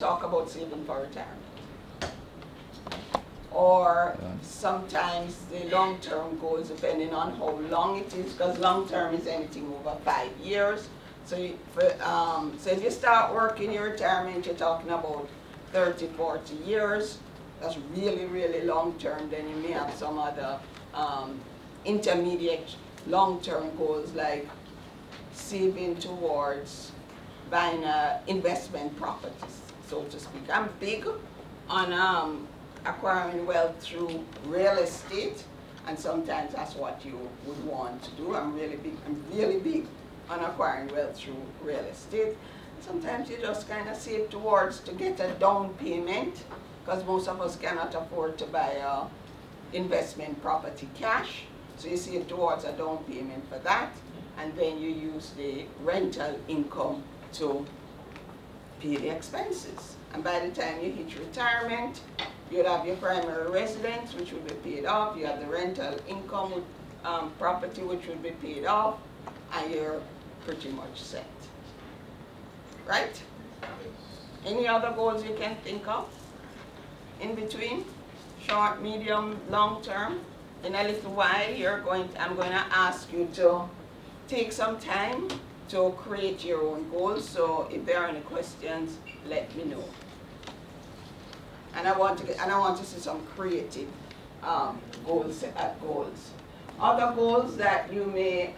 talk about saving for retirement. Or sometimes the long-term goals, depending on how long it is, because long-term is anything over 5 years. So, so if you start working your retirement, you're talking about 30, 40 years. That's really, really long-term. Then you may have some other intermediate long-term goals like saving towards buying investment properties, so to speak. I'm big on acquiring wealth through real estate, and sometimes that's what you would want to do. I'm really big on acquiring wealth through real estate. Sometimes you just kind of save towards to get a down payment, because most of us cannot afford to buy a investment property cash. So you save towards a down payment for that, and then you use the rental income to pay the expenses. And by the time you hit retirement, you'll have your primary residence, which will be paid off. You have the rental income property, which will be paid off, and you're pretty much set. Right? Any other goals you can think of in between? Short, medium, long term? In a little while, I'm going to ask you to take some time to create your own goals. So if there are any questions, let me know. And I want to see some creative goals. Other goals that you may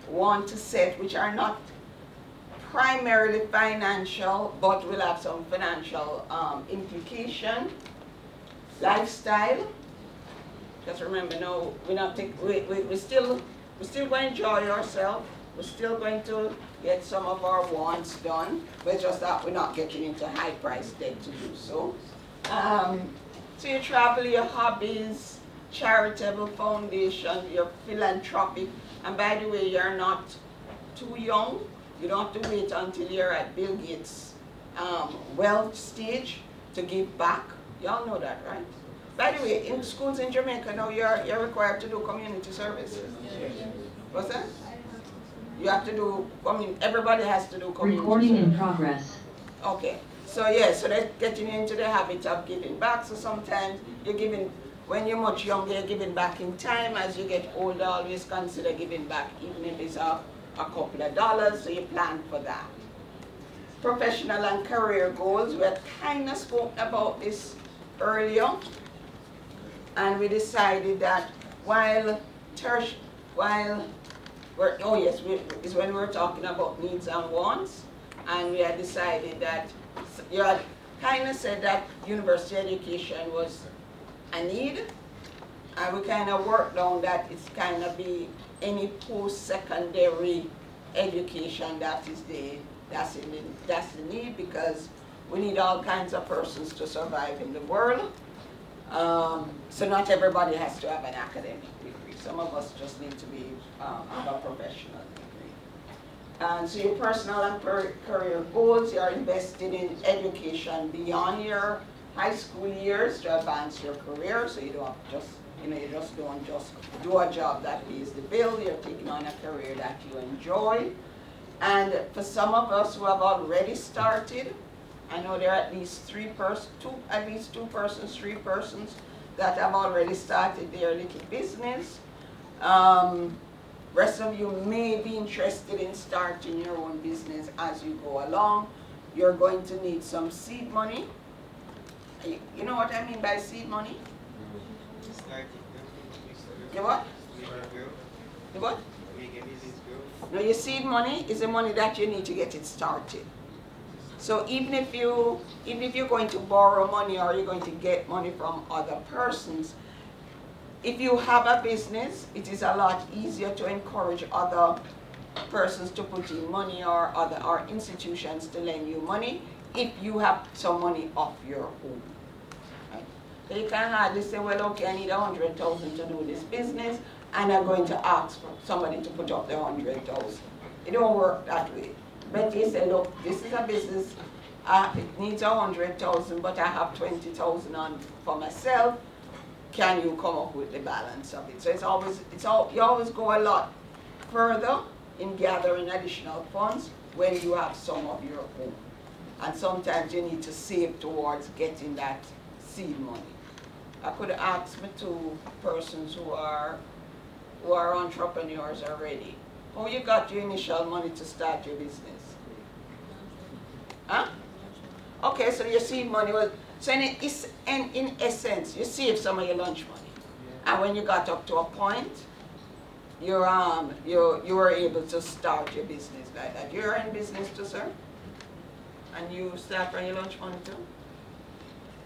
want to set, which are not primarily financial, but will have some financial implication. Lifestyle. Just remember, no, we still going to enjoy ourselves. We're still going to get some of our wants done, but it's just that we're not getting into high price debt to do so. So your travel, your hobbies, charitable foundation, your philanthropic, and by the way, you're not too young. You don't have to wait until you're at Bill Gates' wealth stage to give back. Y'all know that, right? By the way, in schools in Jamaica now, you're required to do community service. What's that? You have to do, everybody has to do community Recording service. in progress. Okay. So yeah, so they're getting into the habit of giving back. So sometimes you're giving, when you're much younger, you're giving back in time. As you get older, always consider giving back, even if it's a couple of dollars, so you plan for that. Professional and career goals, we had kind of spoken about this earlier. And we decided that it's when we were talking about needs and wants, and we had decided that, you had kind of said that university education was a need, and we kind of worked on that it's kind of be any post-secondary education that's the need, because we need all kinds of persons to survive in the world. So not everybody has to have an academic degree. Some of us just need to have a professional degree. And so your personal and career goals, you're invested in education beyond your high school years to advance your career. So you don't just, you just don't just do a job that pays the bill. You're taking on a career that you enjoy. And for some of us who have already started, I know there are at least three persons that have already started their little business. Rest of you may be interested in starting your own business as you go along. You're going to need some seed money. You know what I mean by seed money? You what? You what? No, your seed money is the money that you need to get it started. So even if you're going to borrow money or you're going to get money from other persons, if you have a business, it is a lot easier to encourage other persons to put in money or institutions to lend you money if you have some money of your own. Right? So you can hardly say, well, okay, I need 100,000 to do this business, and I'm going to ask for somebody to put up the 100,000. It don't work that way. But you say, look, this is a business, it needs 100,000, but I have 20,000 on for myself. Can you come up with the balance of it? So you always go a lot further in gathering additional funds when you have some of your own. And sometimes you need to save towards getting that seed money. I could ask my two persons who are entrepreneurs already. How you got your initial money to start your business? Huh? Okay, so your seed money was, so in essence, you save some of your lunch money. And when you got up to a point, you were able to start your business like that. You're in business too, sir? And you start from your lunch money too?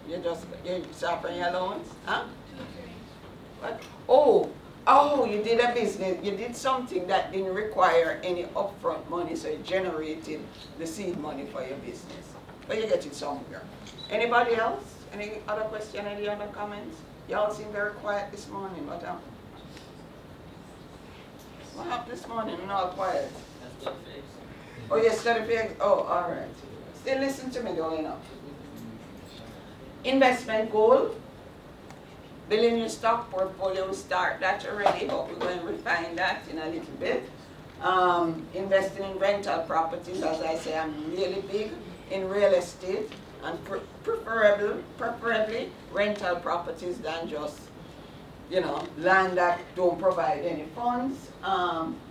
You start from your allowance? Huh? What? Oh, you did a business, you did something that didn't require any upfront money, so it generated the seed money for your business. But you get it somewhere. Anybody else? Any other question, any other comments? Y'all seem very quiet this morning. What happened? What happened this morning? You're all quiet. Oh, you study fix? Oh, all right. Still listen to me though, you know. Investment goal. Building your stock portfolio, we start that already, but we're going to refine that in a little bit. Investing in rental properties, as I say, I'm really big in real estate, and preferably rental properties than just, land that don't provide any funds.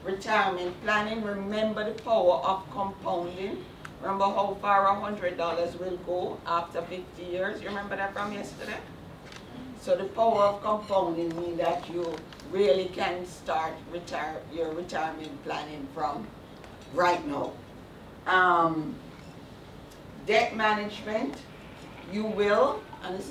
Retirement planning, remember the power of compounding. Remember how far $100 will go after 50 years? You remember that from yesterday? So the power of compounding means that you really can start your retirement planning from right now. Debt management, you will, and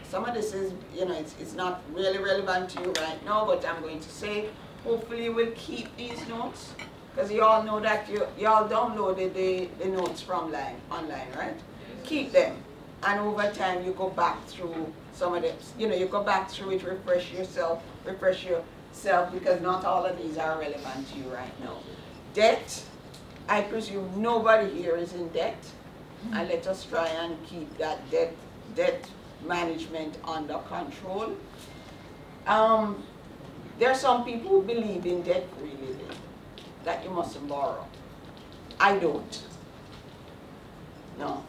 some of this is, it's not really relevant to you right now, but I'm going to say, hopefully you will keep these notes, because you all know that you all downloaded the notes from online, right? Keep them. And over time, you go back through some of them. You go back through it, refresh yourself, because not all of these are relevant to you right now. Debt, I presume nobody here is in debt, and let us try and keep that debt management under control. There are some people who believe in debt-free living, that you mustn't borrow. I don't. No,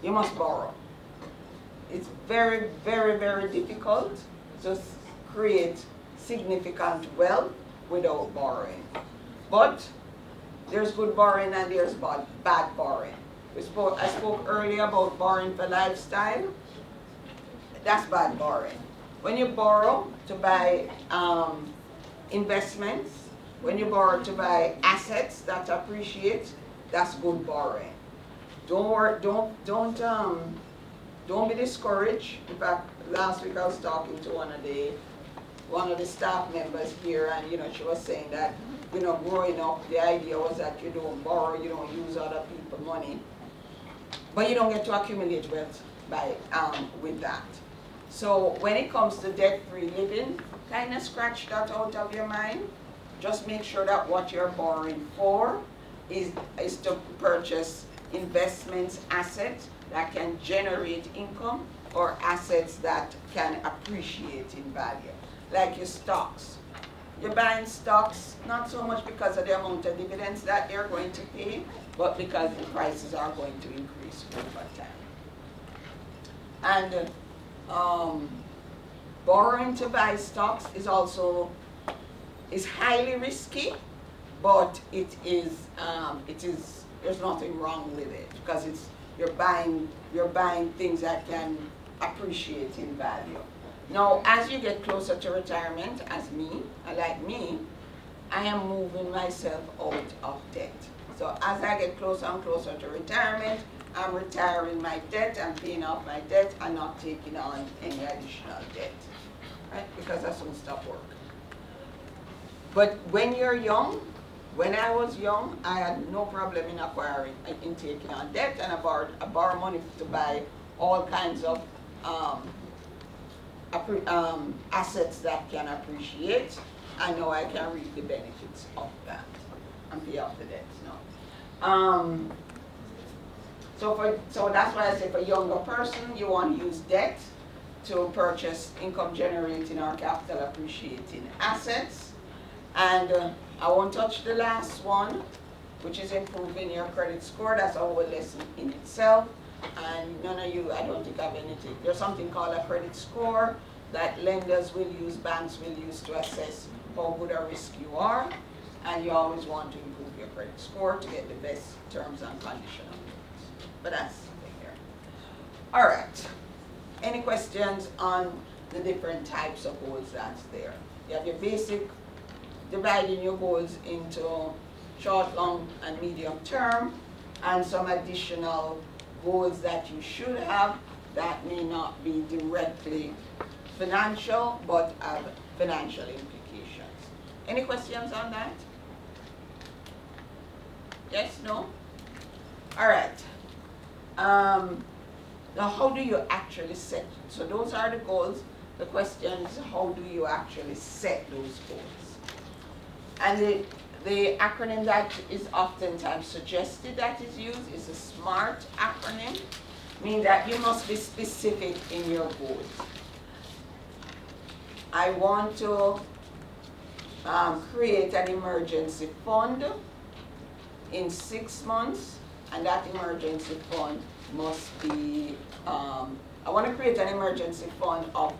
you must borrow. It's very, very, very difficult to create significant wealth without borrowing. But there's good borrowing and there's bad borrowing. I spoke earlier about borrowing for lifestyle. That's bad borrowing. When you borrow to buy investments, when you borrow to buy assets that appreciate, that's good borrowing. Don't be discouraged. In fact, last week I was talking to one of the staff members here, and she was saying that growing up, the idea was that you don't borrow, you don't use other people's money, but you don't get to accumulate wealth with that. So when it comes to debt-free living, kind of scratch that out of your mind. Just make sure that what you're borrowing for is to purchase investments, assets that can generate income, or assets that can appreciate in value, like your stocks. You're buying stocks not so much because of the amount of dividends that they're going to pay, but because the prices are going to increase over time. And borrowing to buy stocks is highly risky, but there's nothing wrong with it, because you're buying things that can appreciate in value. Now, as you get closer to retirement, like me, I am moving myself out of debt. So as I get closer and closer to retirement, I'm retiring my debt, I'm paying off my debt, and not taking on any additional debt, right? Because that's when stop work. But when you're young, when I was young, I had no problem in taking on debt, and I borrowed money to buy all kinds of assets that can appreciate. I know I can reap the benefits of that and pay off the debts now. So that's why I say for a younger person, you want to use debt to purchase income generating or capital appreciating assets. And I won't touch the last one, which is improving your credit score. That's a whole lesson in itself. And none of you, I don't think have anything. There's something called a credit score that lenders will use, banks will use to assess how good a risk you are. And you always want to improve your credit score to get the best terms and conditions on loans. But that's here. All right. Any questions on the different types of goals that's there? You have your basic, dividing your goals into short, long, and medium term, and some additional goals that you should have that may not be directly financial, but have financial implications. Any questions on that? Yes, no? All right. Now, how do you actually set? So those are the goals. The question is, how do you actually set those goals? And the acronym that is oftentimes suggested that is used is a SMART acronym, meaning that you must be specific in your goals. I want to create an emergency fund in 6 months, and that emergency fund must be, I want to create an emergency fund of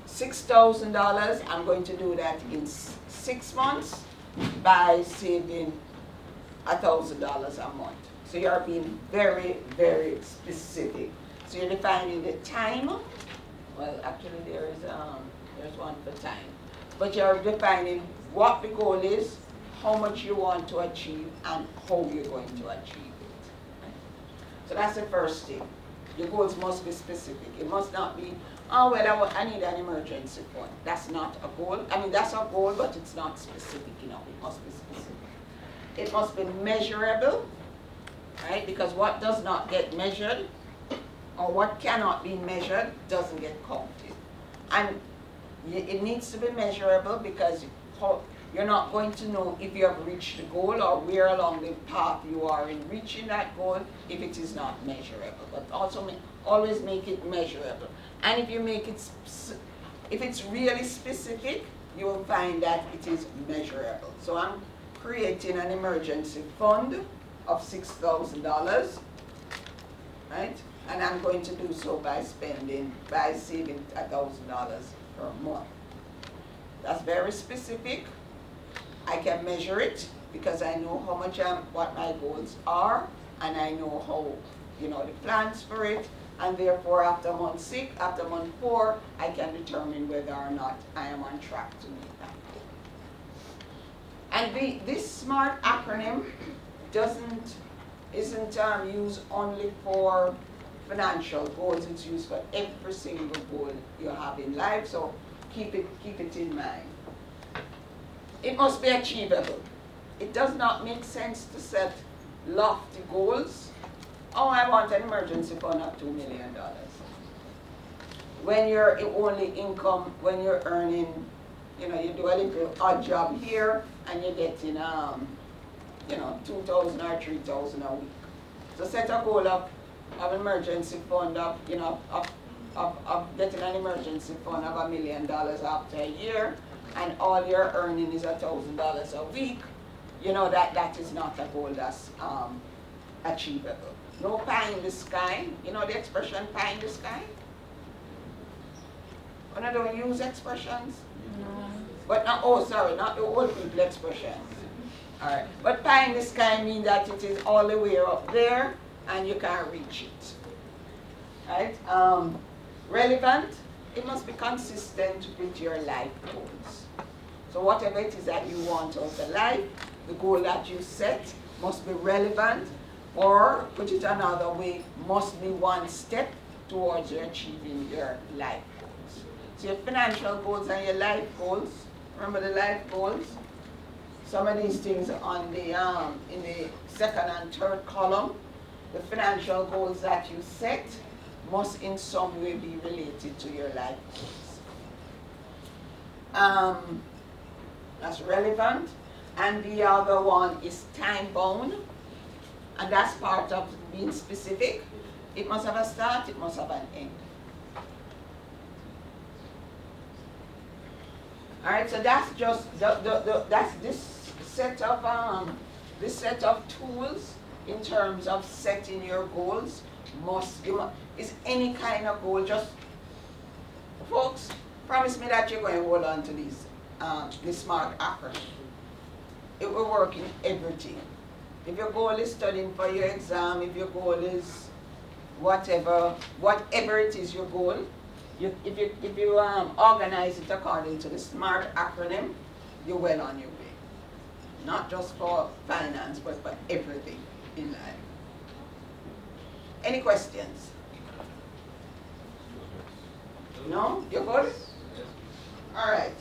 $6,000. I'm going to do that in 6 months by saving $1,000 a month. So you're being very, very specific. So you're defining the time. Well, actually there's one for time. But you're defining what the goal is, how much you want to achieve, and how you're going to achieve it. So that's the first thing. Your goals must be specific. It must not be, oh, well, I need an emergency fund. That's not a goal. I mean, that's a goal, but it's not specific enough. It must be specific. It must be measurable, right? Because what does not get measured, or what cannot be measured, doesn't get counted. And it needs to be measurable because you're not going to know if you have reached the goal or where along the path you are in reaching that goal if it is not measurable. But also always make it measurable. And if you make it, if it's really specific, you will find that it is measurable. So I'm creating an emergency fund of $6,000, right? And I'm going to do so by saving $1,000 per month. That's very specific. I can measure it because I know how much what my goals are, and I know how, the plans for it, and therefore after month 6, after month 4, I can determine whether or not I am on track to meet that goal. And this SMART acronym isn't used only for financial goals. It's used for every single goal you have in life. So keep it in mind. It must be achievable. It does not make sense to set lofty goals. Oh, I want an emergency fund of $2 million. When your only income, when you're earning, you do a little odd job here and you're getting, 2,000 or 3,000 a week. So set a goal of emergency fund of getting an emergency fund of $1 million after a year, and all you're earning is $1,000 a week. That is not a goal that's achievable. No pie in the sky. You know the expression pie in the sky? When I don't use expressions? No. But not the old people expression. All right. But pie in the sky means that it is all the way up there and you can't reach it. Right? Relevant, it must be consistent with your life goals. So whatever it is that you want out of life, the goal that you set must be relevant, or put it another way, must be one step towards you achieving your life goals. So your financial goals and your life goals, remember the life goals? Some of these things are on the in the second and third column. The financial goals that you set must in some way be related to your life goals. That's relevant. And the other one is time bound. And that's part of being specific. It must have a start, it must have an end. All right, so that's just that's this set of this set of tools in terms of setting your goals is any kind of goal. Just, folks, promise me that you're going to hold on to this SMART acronym. It will work in everything. If your goal is studying for your exam, if your goal is whatever it is your goal, if you organize it according to the SMART acronym, you're well on your way. Not just for finance, but for everything in life. Any questions? No? You're good? All right.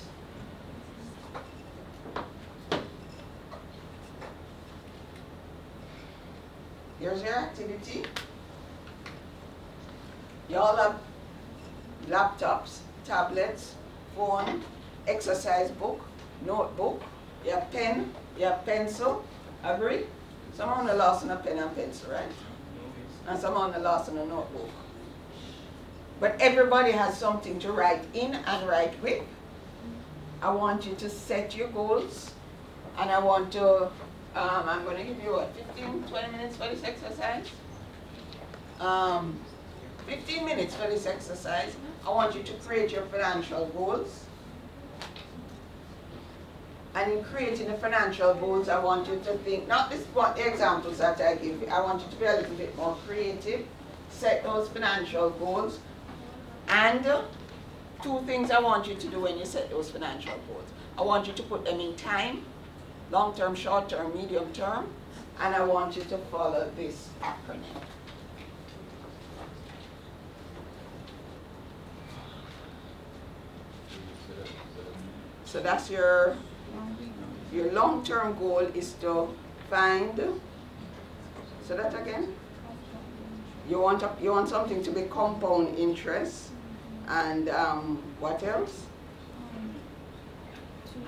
Here's your activity. You all have laptops, tablets, phone, exercise book, notebook, you have pen, you have pencil. Agree? Someone lost on a pen and pencil, right? And someone lost on a notebook. But everybody has something to write in and write with. I want you to set your goals, and I want to, I'm going to give you, 15, 20 minutes for this exercise? 15 minutes for this exercise. I want you to create your financial goals. And in creating the financial goals, I want you to think, not this what the examples that I give you, I want you to be a little bit more creative, set those financial goals, and two things I want you to do when you set those financial goals. I want you to put them in time, long-term, short-term, medium-term, and I want you to follow this acronym. So that's your long-term goal is to find, so that again? You want something to be compound interest, and what else? I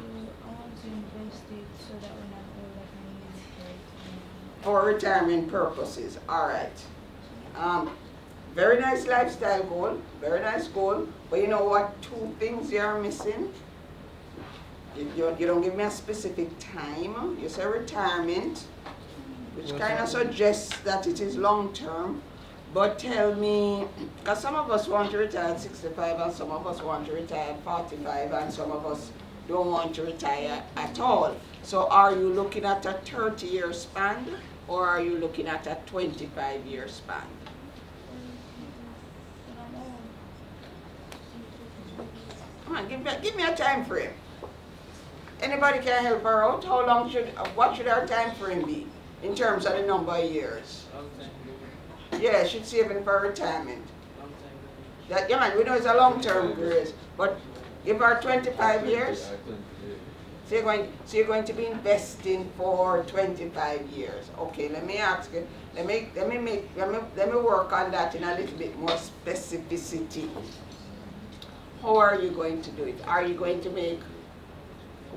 want to invest it so that when I grow up, I use it For retirement purposes, all right. Very nice lifestyle goal, very nice goal, but you know what, two things you're missing? You don't give me a specific time. You say retirement, which kind of suggests that it is long term. But tell me, because some of us want to retire at 65 and some of us want to retire at 45 and some of us don't want to retire at all. So are you looking at a 30-year span or are you looking at a 25-year span? Come on, give me a time frame. Anybody can help her out? What should our time frame be in terms of the number of years? Yeah, she's saving for retirement. That, yeah, man, we know it's a long-term grace, but give her 25 years. So you're going to be investing for 25 years. Okay, let me ask you. Let me work on that in a little bit more specificity. How are you going to do it? Are you going to make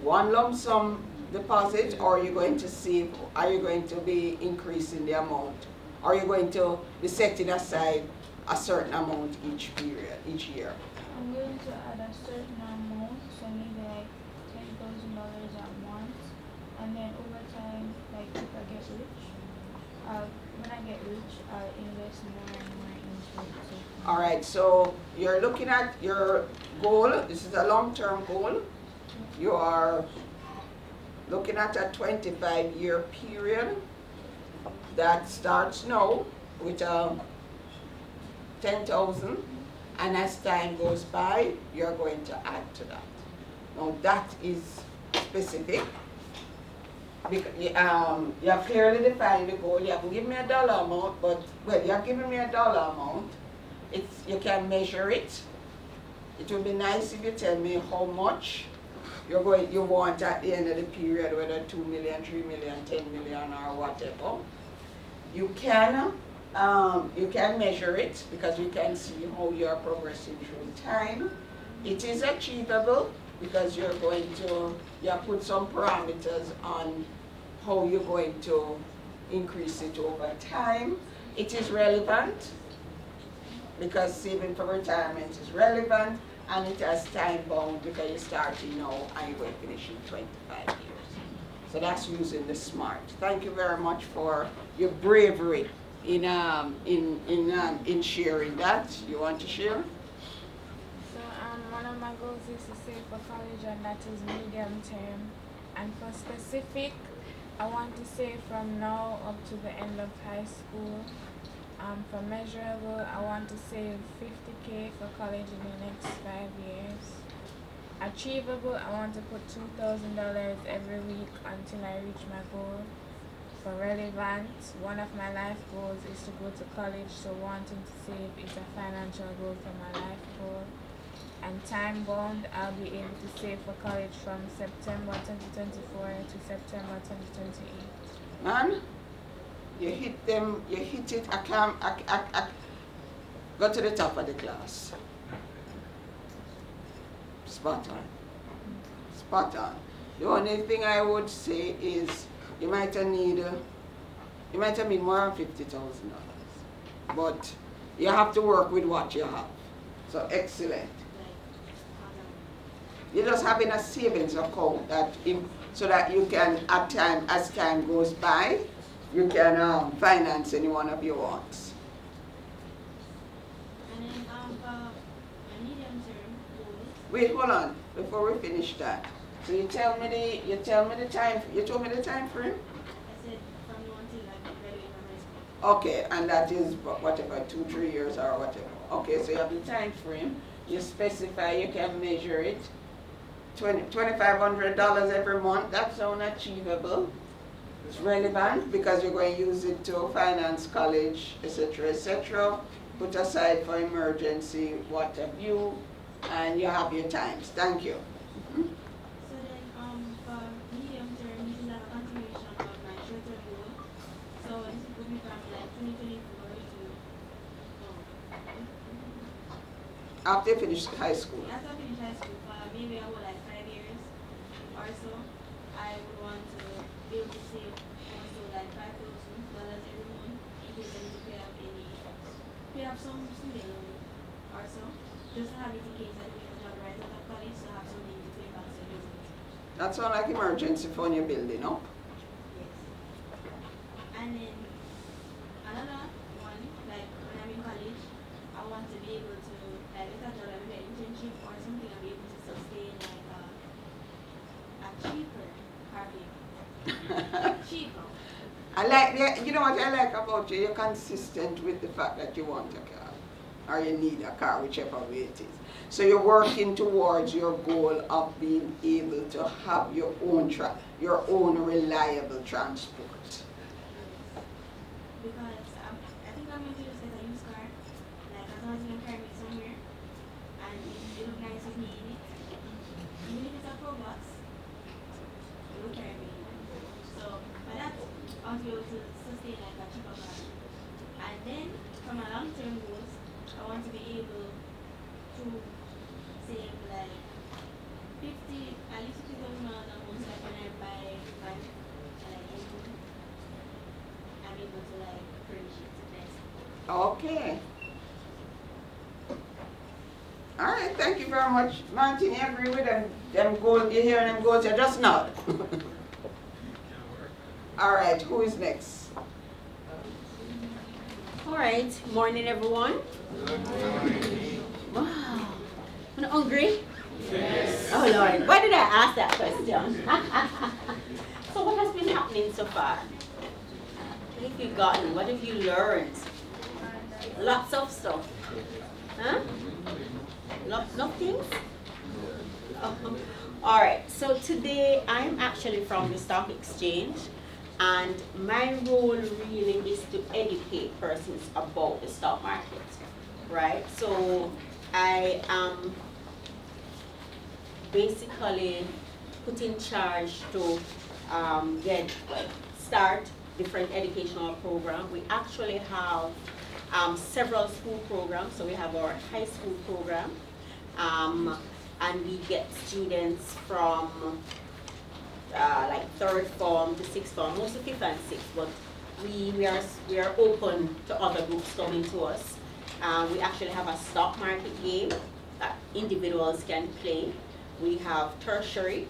one lump sum deposit, or are you going to save? Are you going to be increasing the amount? Are you going to be setting aside a certain amount each year? I'm going to add a certain amount, so maybe like $10,000 at once, and then over time, like if I get rich, when I get rich, I'll invest more and more into it. So. All right, so you're looking at your goal. This is a long-term goal. You are looking at a 25-year period that starts now with 10,000, and as time goes by, you're going to add to that. Now that is specific. Because, you have clearly defined the goal. You haven't given me a dollar amount, but well, you have given me a dollar amount. You can measure it. It would be nice if you tell me how much you want at the end of the period, whether 2 million, 3 million, 10 million, or whatever. You can measure it because you can see how you are progressing through time. It is achievable because you have put some parameters on how you're going to increase it over time. It is relevant because saving for retirement is relevant, and it has time bound because you're starting now and you're going to finish in 25 years. So that's using the SMART. Thank you very much for your bravery in sharing that. You want to share? So one of my goals is to save for college, and that is medium term. And for specific, I want to save from now up to the end of high school. For measurable, I want to save 50K for college in the next 5 years. Achievable, I want to put $2,000 every week until I reach my goal. For relevant, one of my life goals is to go to college, so wanting to save is a financial goal for my life goal. And time bound, I'll be able to save for college from September 2024 to September 2028. Man, you hit them, you hit it. Go to the top of the class. Spot on. Spot on. The only thing I would say is you might need more than $50,000, but you have to work with what you have. So excellent. You're just having a savings account so that you can, as time goes by, you can finance any one of your wants. And then for medium term goals. Wait, hold on. Before we finish that, so you told me the time frame. I said from now until I graduate from high school. Okay, and that is whatever, 2-3 years or whatever. Okay, so you have the time frame. You specify, you can measure it. $2,500 every month. That's unachievable. It's relevant because you're going to use it to finance college, etc., etc. Put aside for emergency, what have you, and you have your times. Thank you. So then for medium term, this is like a continuation of my short term goal. So this is going from like 2024 to After you finish high school. after I finish high school, maybe I would like 5 years or so. I would want to be able to save also like $5,000 every month in case I need to pay up some student loan or so. Just to have it in case I don't get a job right out of college, so I have something to pay back so it doesn't. That sounds like emergency fund you're building up. Yes. And then another one, like when I'm in college, I want to be able to like get a job, like maybe an internship or something, and be able to sustain like a cheaper car payment. Cheaper. I like that. You know what I like about you? You're consistent with the fact that you want a car, or you need a car, whichever way it is. So you're working towards your goal of being able to have your own reliable transport. Because I think I'm going to just get a used car, like as long as you can carry me somewhere, and it look nice with me in it. Even if it's a Pro Box, it will carry me. So for that, I want to be able to sustain like a cheaper car. And then for my long-term goals, I want to be able to save like at least $50,000 a month, like when I buy like anything. I'm able to like furnish it to best. Okay. All right, thank you very much. Martin, you agree with them goals, you hear them goals, you just nod. All right, who is next? All right, morning everyone. Wow, I'm hungry? Yes. Oh Lord, why did I ask that question? So what has been happening so far? What have you gotten? What have you learned? Lots of stuff. Huh? Lots of things? Oh. All right, so today I'm actually from the stock exchange, and my role really is to educate persons about the stock market, right? So I am basically put in charge to start different educational programs. We actually have several school programs. So we have our high school program, and we get students from like third form to sixth form, mostly fifth and sixth, but we are open to other groups coming to us. We actually have a stock market game that individuals can play. We have tertiary,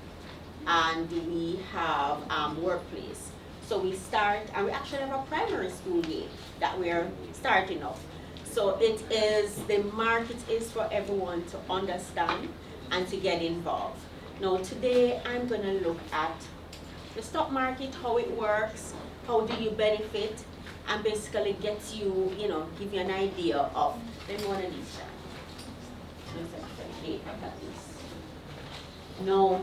and we have workplace. So we start, and we actually have a primary school game that we're starting off. So it is, the market is for everyone to understand and to get involved. Now today I'm going to look at the stock market, how it works, how do you benefit, and basically get you, give you an idea of, let me one of these. No.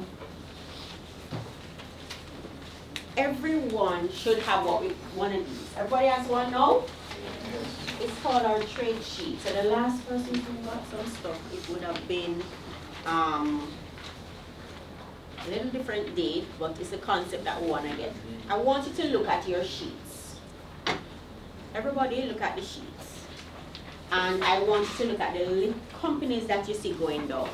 Everyone should have one of these. Everybody has one now? It's called our trade sheet. So the last person who got some stuff, it would have been a little different date, but it's a concept that we want to get. I want you to look at your sheets. Everybody look at the sheets. And I want you to look at the companies that you see going down.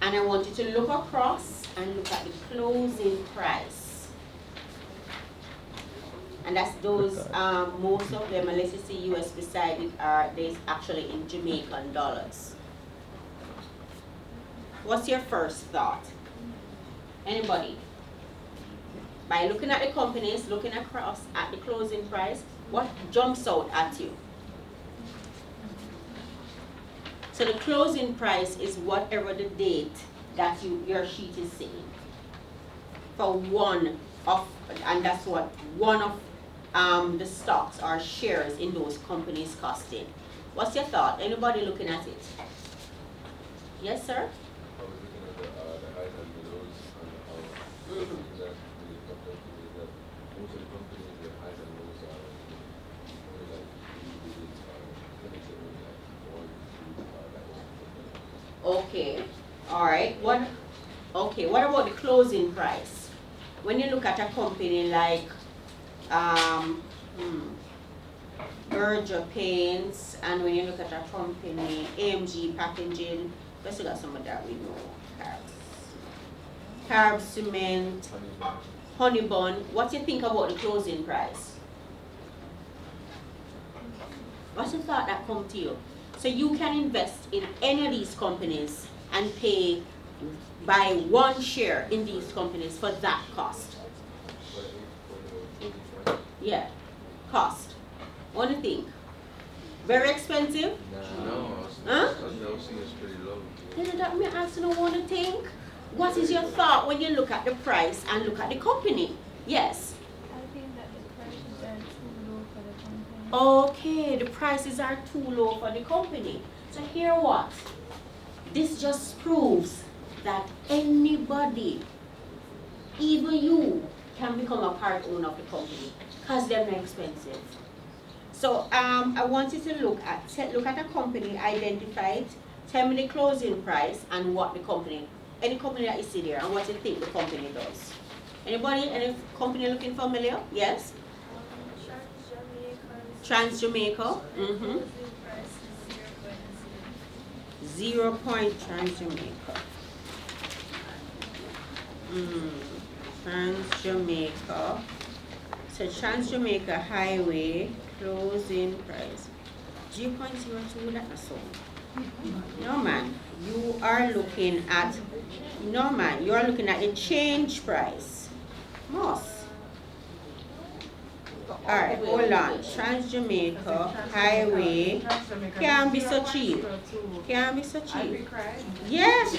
And I want you to look across and look at the closing price. And that's those, most of them, unless you see US beside it, are there's actually in Jamaican dollars. What's your first thought? Anybody? By looking at the companies, looking across at the closing price, what jumps out at you? So the closing price is whatever the date that your sheet is saying. For one of, and that's what one of the stocks or shares in those companies costing. What's your thought? Anybody looking at it? Yes, sir? I was looking at the highs and the lows and how Mhm. that really popped up to me that most of the companies, the highs and lows are only like 3 digits or connected only like 1, 2, like Okay. All right. What about the closing price? When you look at a company like Berger Paints, and when you look at a company AMG Packaging, let's look at some of that we know. Carb Cement, Honey Bun. What do you think about the closing price? What's the thought that come to you? So you can invest in any of these companies and buy one share in these companies for that cost. Yeah, cost. What do you think? Very expensive? No, Huh? I was seeing it's pretty low. Then that me ask you what to think. What is your thought when you look at the price and look at the company? Yes. I think that the prices are too low for the company. Okay, the prices are too low for the company. So hear what? This just proves that anybody, even you, can become a part owner of the company because they're not expensive. So I want you to look at a company, identify it, tell me the closing price and what the company, any company that you see there, and what you think the company does. Anybody, any company looking familiar? Yes? Trans Jamaica. Mm-hmm. 0 point Trans Jamaica. Trans Jamaica. So Trans Jamaica Highway closing price 0.02. That's not so. No man, you are looking at the change price. Moss. Alright, hold on. Trans Jamaica Highway can't be so cheap. Can't be so cheap. Yes.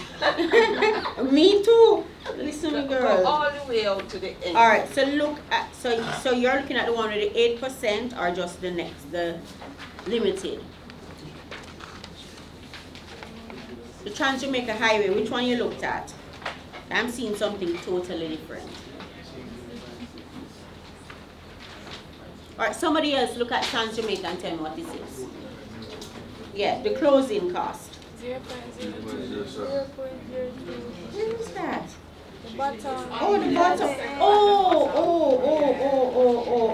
Me too. Listen, Go girl. all the way out to the end. Alright, so look at so you're looking at the one with the 8% or just the limited? The Trans Jamaica Highway, which one you looked at? I'm seeing something totally different. Alright, somebody else look at Trans Jamaica and tell me what this is. Yeah, the closing cost. 0.02. Where is that? The bottom. Oh, the bottom. Oh,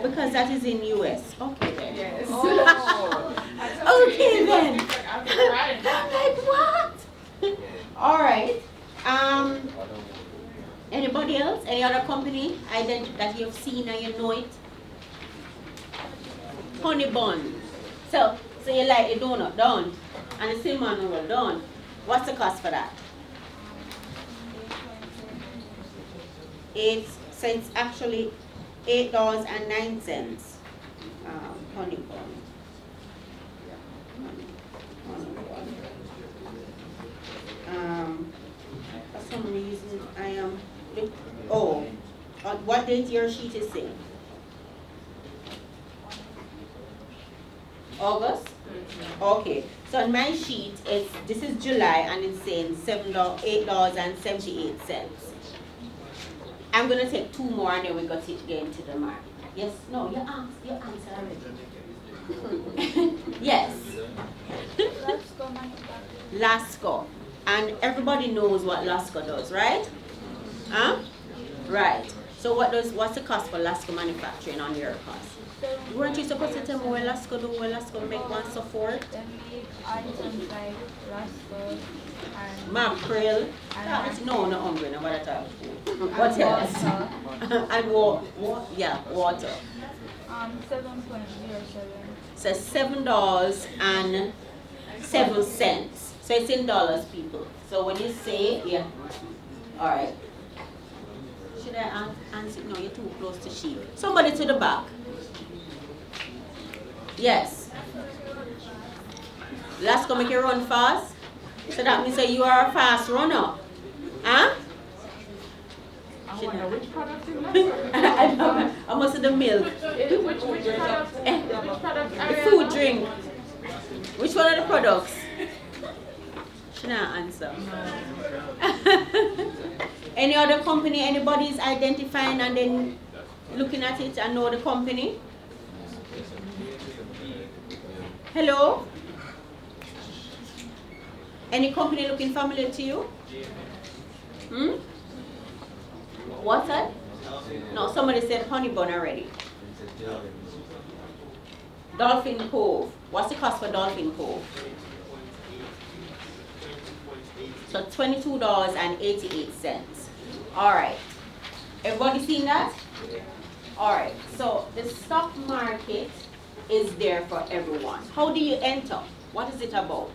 because that is in US. Okay then. Yes. Oh. Okay then. I'm like, What? Alright. Anybody else? Any other company that you've seen and you know it? Honey Bun. So you like the donut, don't? And the cinnamon roll, don't? What's the cost for that? 8 cents, actually $8.09. Honey bun. For some reason I am on what date your sheet is saying? August? Okay. So on my sheet this is July and it's saying $8.78. I'm gonna take 2 more and then we got it get into the market. Yes? No, you answer already. Yes. Lasco. And everybody knows what Lasco does, right? Huh? Right. So what's the cost for Lasco manufacturing on your cost? Weren't you supposed to tell me what Lasco do, what Lasco make one so forth? Then we items like Lasco and Mackerel. No, hungry, no what I what else? And water. 7.07. So $7.07. So it's in dollars, people. So when you say, all right. Should I answer? No, you're too close to sheep. Somebody to the back. Yes. Let's go make you run fast. So that means that you are a fast runner. Huh? I wonder which product is that? I must have the milk. Which product? Which product? The food drink. Which one are the products? Should I answer? Any other company anybody is identifying and then looking at it and know the company? Hello? Any company looking familiar to you? What's that? No, somebody said honey bun already. Dolphin Cove. What's the cost for Dolphin Cove? So $22.88. Alright. Everybody seen that? Alright. So the stock market is there for everyone. How do you enter? What is it about?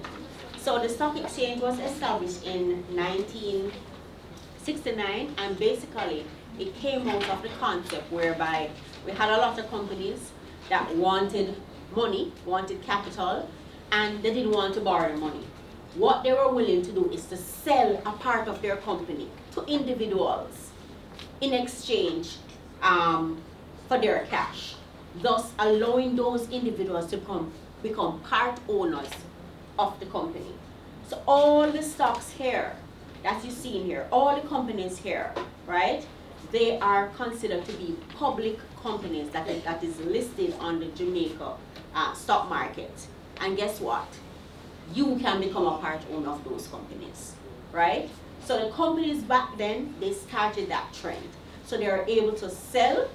So the stock exchange was established in 1969 and basically it came out of the concept whereby we had a lot of companies that wanted money, wanted capital, and they didn't want to borrow money. What they were willing to do is to sell a part of their company to individuals in exchange for their cash, thus allowing those individuals to become part owners of the company. So all the stocks here that you see in here, all the companies here, right? They are considered to be public companies that is listed on the Jamaica stock market. And guess what? You can become a part owner of those companies, right? So the companies back then, they started that trend. So they are able to sell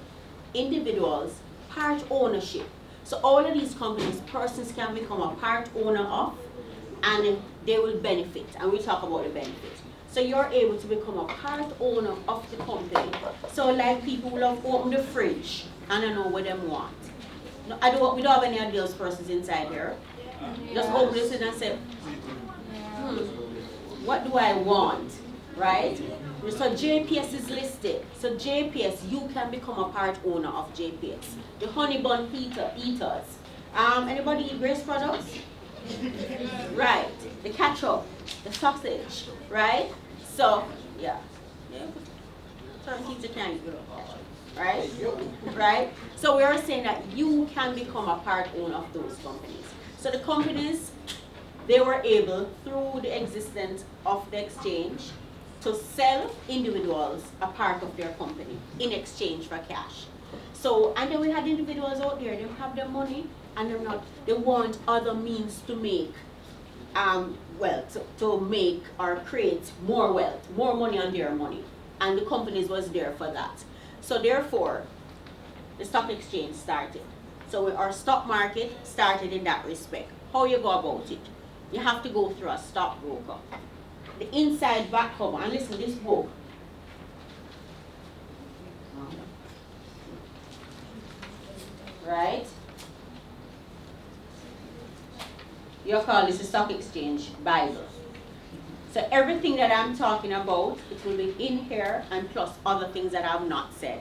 individuals part ownership. So all of these companies, persons can become a part owner of, and they will benefit. And we'll talk about the benefits. So you're able to become a part owner of the company. So like people will have opened the fridge and I know what they want. No, we don't have any of those persons inside here. Just open this and say, what do I want, right? So JPS is listed. So JPS, you can become a part owner of JPS. The honey bun eaters. Anybody eat Grace products? Right. The ketchup, the sausage, right? So, yeah. Certain pizza can't eat ketchup, right? Right? So we are saying that you can become a part owner of those companies. So the companies, they were able, through the existence of the exchange, to sell individuals a part of their company in exchange for cash. So, and then we had individuals out there, they have their money and they want other means to make wealth, to make or create more wealth, more money on their money. And the companies was there for that. So therefore, the stock exchange started. So our stock market started in that respect. How you go about it? You have to go through a stockbroker. The inside back cover, and listen, this book. Right? You call this a stock exchange Bible. So everything that I'm talking about, it will be in here and plus other things that I've not said.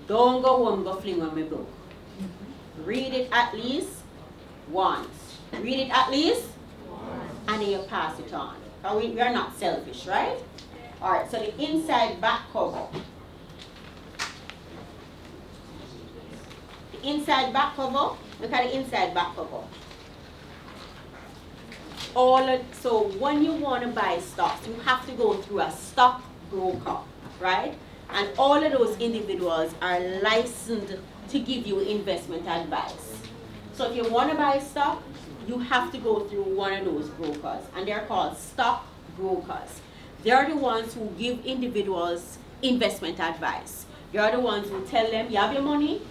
Don't go home, go fling on my book. Read it at least once. Read it at least and then you pass it on. We are not selfish, right? Alright, so the inside back cover. The inside back cover, look at the inside back cover. So when you want to buy stocks, you have to go through a stock broker, right? And all of those individuals are licensed to give you investment advice. So if you want to buy stock, you have to go through one of those brokers, and they're called stock brokers. They're the ones who give individuals investment advice. They're the ones who tell them, you have your money,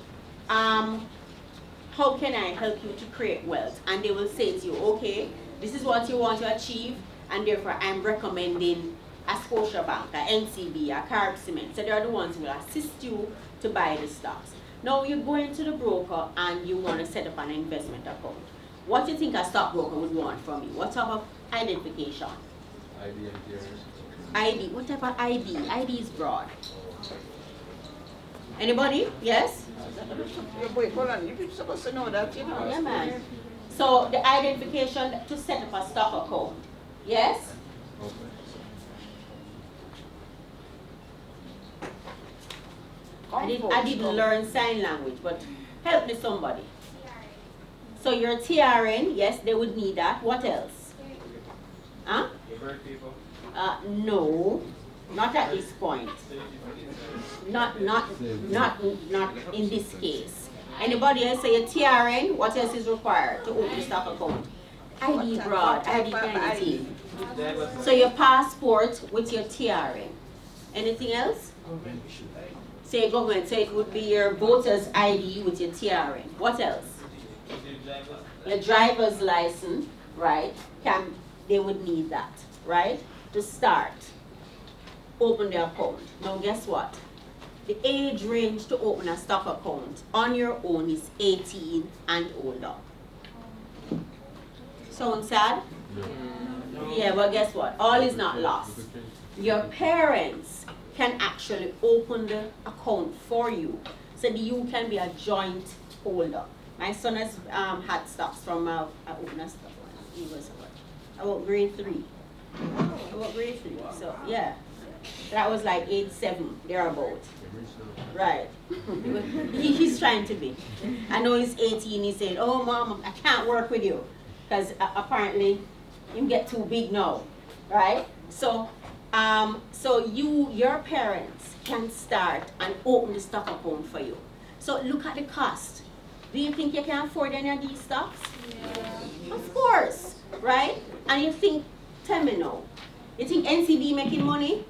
how can I help you to create wealth? And they will say to you, okay, this is what you want to achieve, and therefore I'm recommending a Scotiabank, a NCB, a Carib Cement. So they're the ones who will assist you to buy the stocks. Now you go into the broker and you want to set up an investment account. What do you think a stockbroker would want from you? What type of identification? ID and clearance. ID. What type of ID? ID is broad. Anybody? Yes? Wait, hold on. You're supposed to know that, you know. Yeah, man. So the identification to set up a stock account. Yes? Okay. I didn't learn sign language, but help me somebody. So your TRN, yes, they would need that. What else? Huh? Refer people. No, not at this point. Not in this case. Anybody else say a TRN? What else is required to open a stock account? ID broad, ID anything. So your passport with your TRN. Anything else? Say government, so it would be your voter's ID with your TRN. What else? Your driver's license, right? They would need that, right? To start, open the account. Now guess what? The age range to open a stock account on your own is 18 and older. Sound sad? Yeah, but guess what? All is not lost. Your parents can actually open the account for you so that you can be a joint holder. My son has had stocks from open a stock when he was about grade 3. About grade 3. So yeah, that was like age 7, thereabout. Right. He's trying to be. I know he's 18. He said, "Oh, mom, I can't work with you," because apparently you get too big now, right? So, your parents can start and open the stock account for you. So look at the cost. Do you think you can afford any of these stocks? Yeah. Of course, right? And you think, tell me now, you think NCB making money?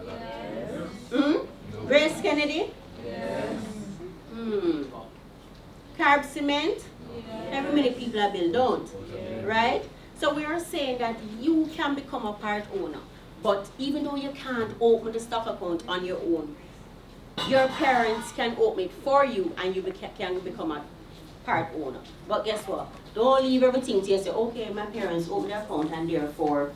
Yes. No. Grace Kennedy? Yes. Carib Cement? Yes. Every many people are built, don't? Yes. Right? So we are saying that you can become a part owner. But even though you can't open the stock account on your own, your parents can open it for you and you can become a part owner. But guess what? Don't leave everything to you say, okay, my parents open the account and therefore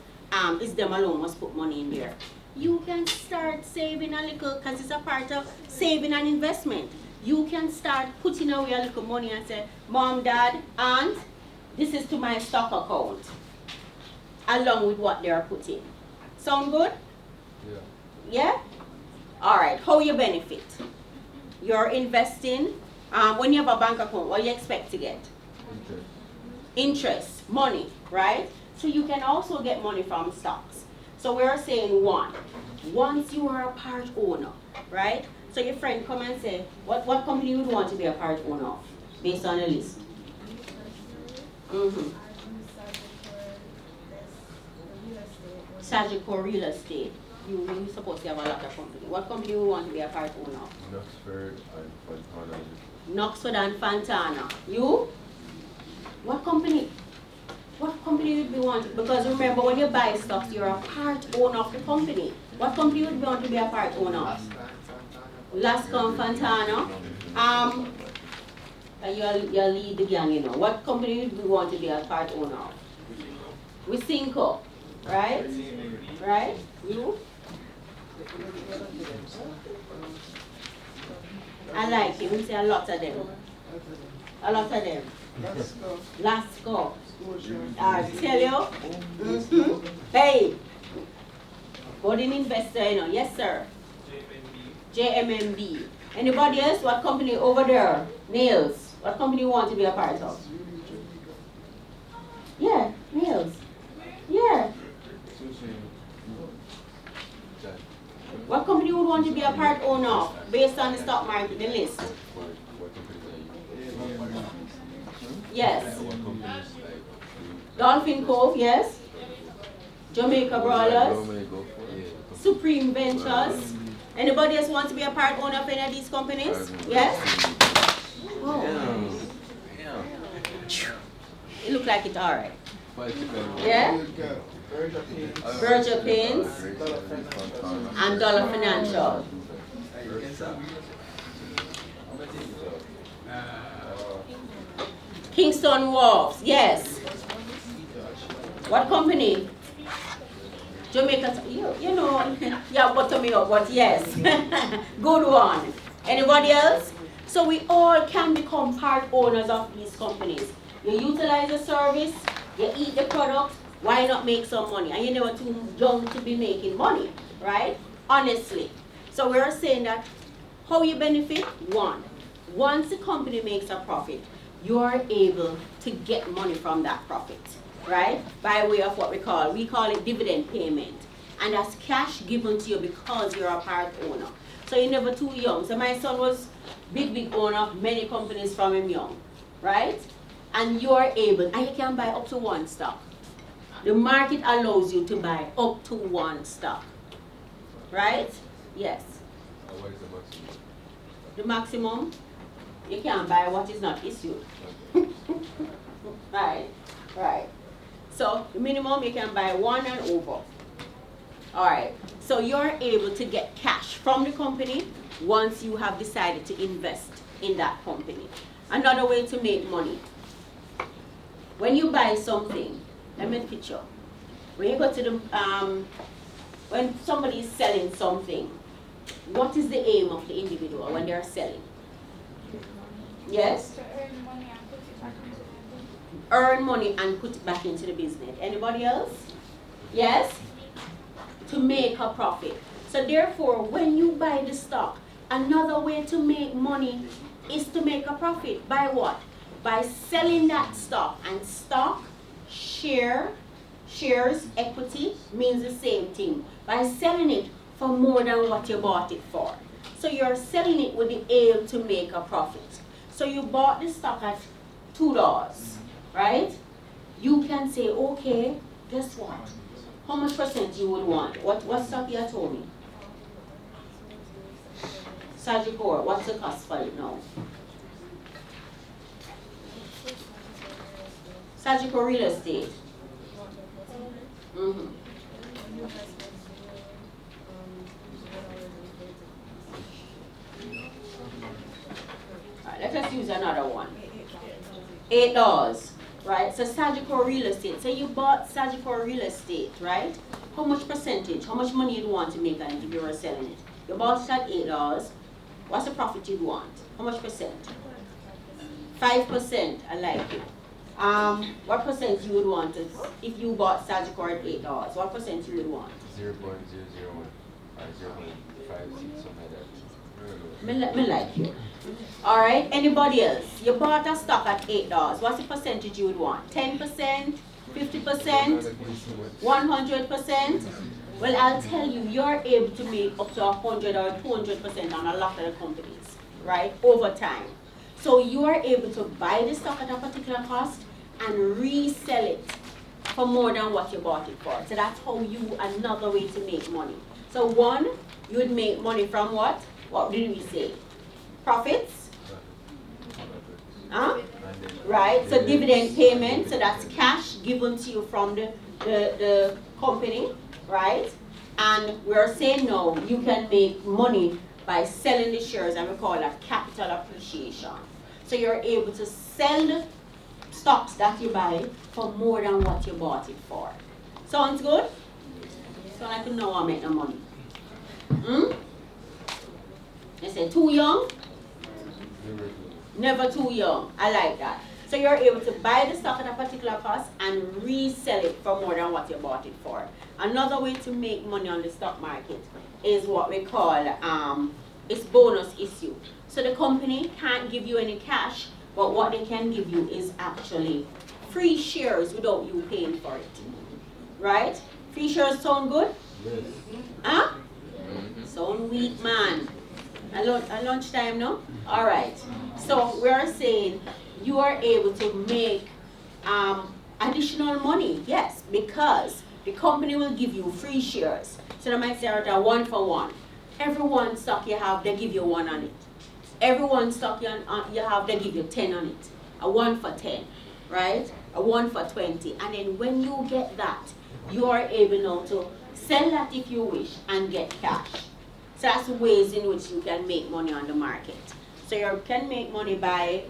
it's them alone must put money in there. You can start saving a little because it's a part of saving and investment. You can start putting away a little money and say, Mom, Dad, Aunt, this is to my stock account along with what they're putting. Sound good? Yeah. Yeah? Alright, how you benefit? You're investing. When you have a bank account, what do you expect to get? Interest. Interest, money, right? So you can also get money from stocks. So we're saying once you are a part owner, right? So your friend come and say, what company would want to be a part owner of based on the list? Sagicor Real Estate. You're supposed to have a lot of company. What company would want to be a part owner of? Knoxford and Fontana. Knoxford and Fontana. You? What company? What company would you want? Because remember, when you buy stocks, you're a part owner of the company. What company would you want to be a part owner of? Lascon Fontana. You lead the gang, you know. What company would you want to be a part owner of? Wisynco. Right? Right? You? I like it. We say a lot of them. A lot of them. Last go. I tell you. Hey. Golden investor, you know. Yes, sir. JMMB. Anybody else? What company over there? Nails. What company you want to be a part of? Yeah, Nails. Yeah. What company would want to be a part owner of based on the stock market, the list? Yes. Dolphin Cove, yes. Jamaica Brawlers. Supreme Ventures. Anybody else want to be a part owner of any of these companies? Yes? Oh. It look like it's alright. Yeah? Virgil Pins and Dollar Financial. Kingston Wharves, yes. What company? Jamaica, you know, yeah, butter me up, but yes. Good one. Anybody else? So we all can become part owners of these companies. You utilize the service, you eat the product, why not make some money? And you're never too young to be making money, right? Honestly. So we're saying that how you benefit? One, once the company makes a profit, you're able to get money from that profit, right? By way of what we call it dividend payment. And that's cash given to you because you're a part owner. So you're never too young. So my son was big owner of many companies from him young, right? And you're able, and you can buy up to one stock. The market allows you to buy up to one stock, right? Yes. What is the maximum? The maximum, you can buy what is not issued. Right, right. So the minimum you can buy one and over. Alright, so you're able to get cash from the company once you have decided to invest in that company. Another way to make money. When you buy something, let me picture. When you go to the, when somebody is selling something, what is the aim of the individual when they're selling? Yes? To earn money and put it back into the business. Earn money and put it back into the business. Anybody else? Yes? To make a profit. So therefore, when you buy the stock, another way to make money is to make a profit. By what? By selling that stock. And stock, shares, equity means the same thing. By selling it for more than what you bought it for. So you're selling it with the aim to make a profit. So you bought the stock at $2, right? You can say, okay, guess what? How much percent you would want? What stock you told me? Sagicor, what's the cost for it now? Sagicor Real Estate. Mm-hmm. Alright, let us use another one. $8. Right? So Sagicor Real Estate. So you bought Sagicor Real Estate, right? How much percentage? How much money you'd want to make on it if you were selling it? You bought it at $8. What's the profit you'd want? How much percent? 5%. I like it. What percent you would want if you bought Sagicor at $8? What percent you would want? 0.001 or 0.56, something like that. Me like you. Alright, anybody else? You bought a stock at $8. What's the percentage you would want? 10%? 50%? 100%? Well, I'll tell you, you're able to make up to 100 or 200% on a lot of the companies, right? Over time. So you are able to buy the stock at a particular cost and resell it for more than what you bought it for. So that's how another way to make money. So one, you would make money from what? What did we say? Profits? Huh? Right, so dividend payment, so that's cash given to you from the company, right? And we're saying no, you can make money by selling the shares, and we call that capital appreciation. So you're able to sell the stocks that you buy for more than what you bought it for. Sounds good? So I can know I make the money. Hmm? They say too young? Never too young. I like that. So you're able to buy the stock at a particular cost and resell it for more than what you bought it for. Another way to make money on the stock market is what we call it's bonus issue. So the company can't give you any cash, but what they can give you is actually free shares without you paying for it. Right? Free shares sound good? Yes. Huh? Sound weak, man. At lunchtime, no? Alright. So we're saying you are able to make additional money, yes, because the company will give you free shares. So they might say, a 1-for-1. Every one stock you have, they give you 1 on it. Every one stock you have, they give you 10 on it. A 1 for 10, right? A 1 for 20. And then when you get that, you are able now to sell that if you wish and get cash. So that's ways in which you can make money on the market. So you can make money by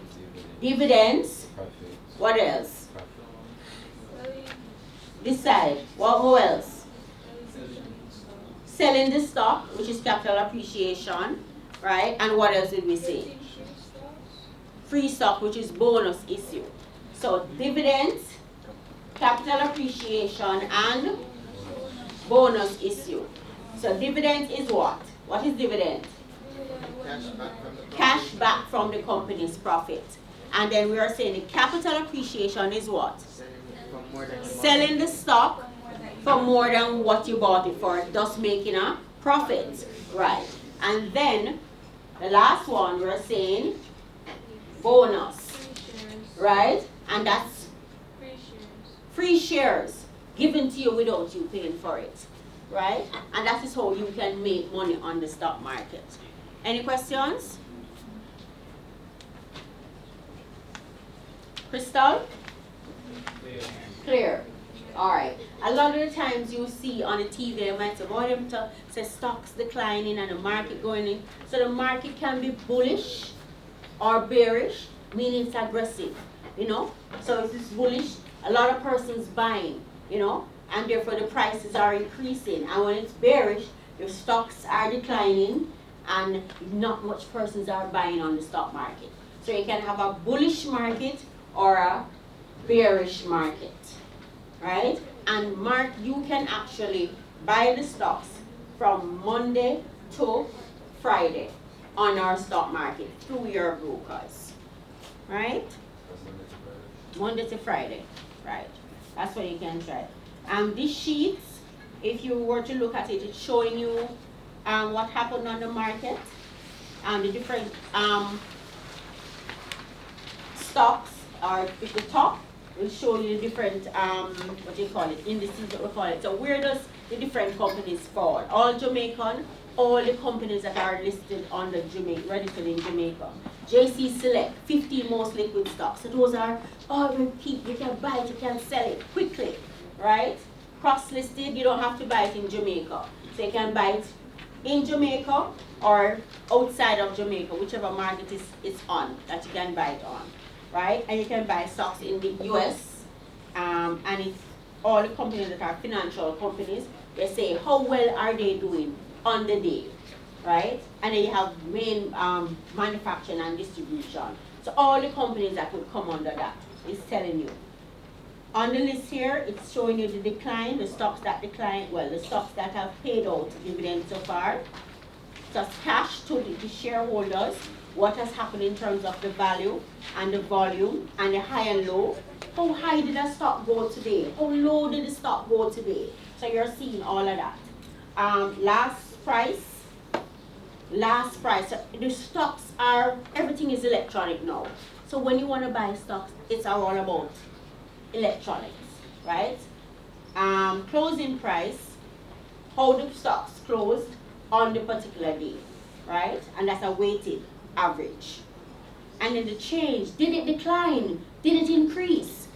dividends. Profits. What else? Profit. This side. Who else? Selling the stock, which is capital appreciation, right? And what else did we say? Free stock, which is bonus issue. So dividends, capital appreciation, and bonus issue. So dividend is what? What is dividend? Cash back from the company's profit. And then we are saying the capital appreciation is what? Selling the stock for more than what you bought it for, thus making a profit. Right. And then the last one we're saying bonus. Right? And that's free shares given to you without you paying for it. Right? And that is how you can make money on the stock market. Any questions? Crystal? Clear. Alright. A lot of the times you see on the TV, they might say, boy, them to say stocks declining and the market going in. So the market can be bullish or bearish, meaning it's aggressive, you know. So if it's bullish, a lot of persons buying, you know, and therefore the prices are increasing. And when it's bearish, your stocks are declining and not much persons are buying on the stock market. So you can have a bullish market or a bearish market, right? And you can actually buy the stocks from Monday to Friday on our stock market through your brokers, right? Monday to Friday, right? That's what you can try. These sheets, if you were to look at it, it's showing you what happened on the market, the different stocks are at the top. Will show you the different what do you call it, indices that we call it. So where does the different companies fall? All Jamaican, all the companies that are listed on the registered in Jamaica. JC Select, 15 most liquid stocks. So those are all repeat. You can buy it, you can sell it quickly, right? Cross-listed, you don't have to buy it in Jamaica. So you can buy it in Jamaica or outside of Jamaica, whichever market it's on, that you can buy it on, right? And you can buy stocks in the US, and it's all the companies that are financial companies. They say how well are they doing on the day, right? And then you have main manufacturing and distribution. So all the companies that would come under that is telling you. On the list here, it's showing you the decline, the stocks that decline, well, the stocks that have paid out dividends so far. Just cash to the shareholders, what has happened in terms of the value and the volume and the high and low. How high did the stock go today? How low did the stock go today? So you're seeing all of that. Last price. So the stocks are, everything is electronic now. So when you want to buy stocks, it's all about electronics, right? Closing price, how the stocks closed on the particular day, right? And that's a weighted average. And then the change, did it decline? Did it increase?